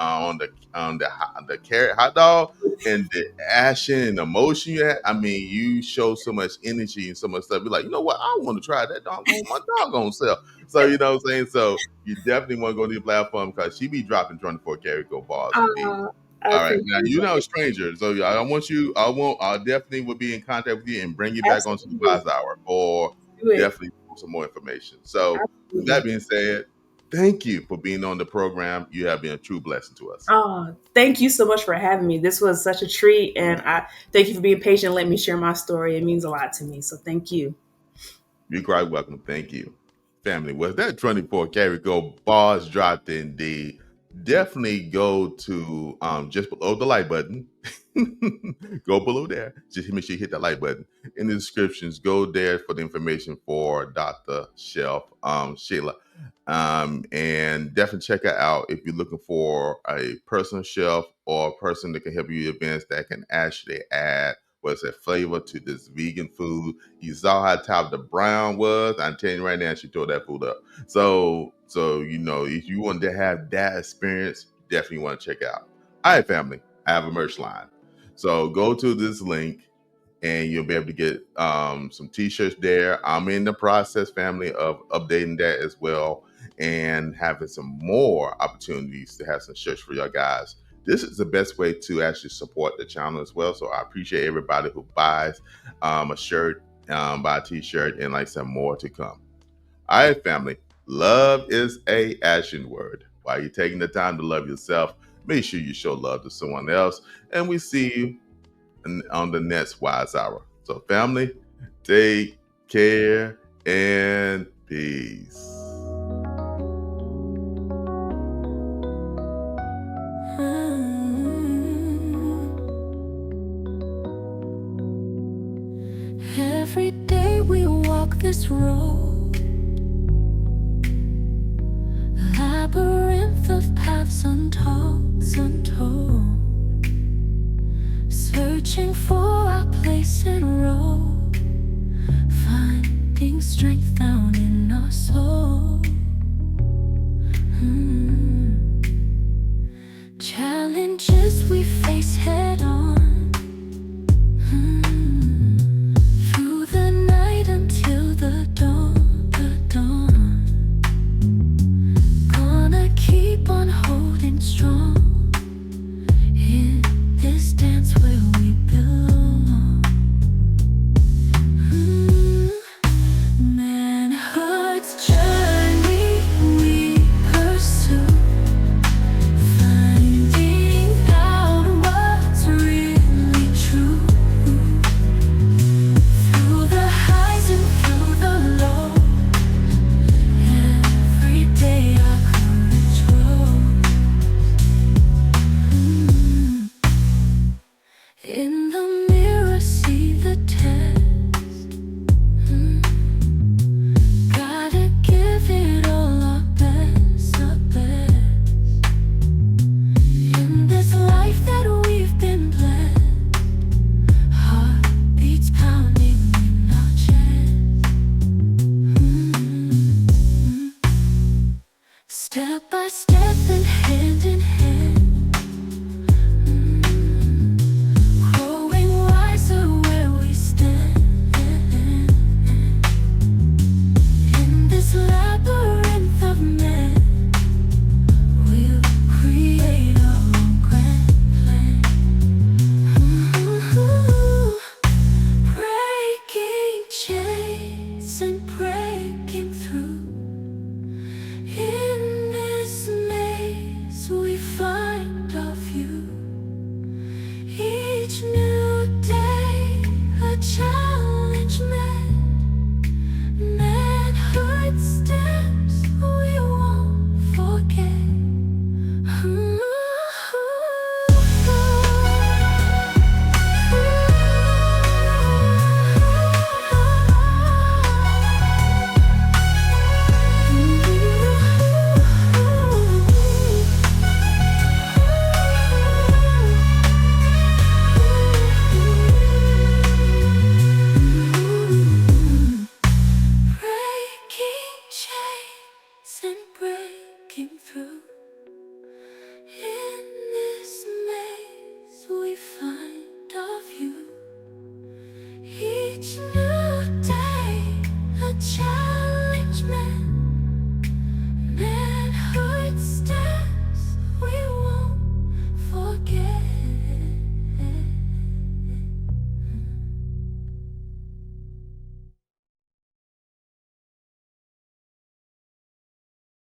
carrot hot dog and the action and emotion you had. I mean, you show so much energy and so much stuff. Be like, you know what? I want to try that doggone my doggone self. So you know what I'm saying? So you definitely want to go to the platform because she be dropping 24 karat gold bars indeed. I All right. Now appreciate you're that. not a stranger. So I want you, I definitely will be in contact with you and bring you back onto the Absolutely. Wise Hour or Do it. definitely for some more information. So with that Absolutely. being said, thank you for being on the program. You have been a true blessing to us. Oh, thank you so much for having me. This was such a treat, and I thank you for being patient and letting me share my story. It means a lot to me. So thank you. You're quite welcome. Thank you. Family, was that 24 karat gold bars dropped indeed? Definitely go to just below the like button. Go below there. Just make sure you hit that like button. In the descriptions, go there for the information for Dr. Chef Shayla. And definitely check her out if you're looking for a personal chef or a person that can help you with events that can actually add what's a flavor to this vegan food. You saw how Tabitha Brown was. I'm telling you right now, she tore that food up. So you know, if you want to have that experience, definitely want to check out. All right, family, I have a merch line. So go to this link and you'll be able to get some t-shirts there. I'm in the process, family, of updating that as well and having some more opportunities to have some shirts for y'all guys. This is the best way to actually support the channel as well. So I appreciate everybody who buys a shirt, buy a t-shirt, and like some more to come. All right, family. Love is a action word. While you're taking the time to love yourself, make sure you show love to someone else. And we see you on the next Wise Hour. So, family, take care and peace. Every day we walk this road, a labyrinth of paths untold, searching for our place in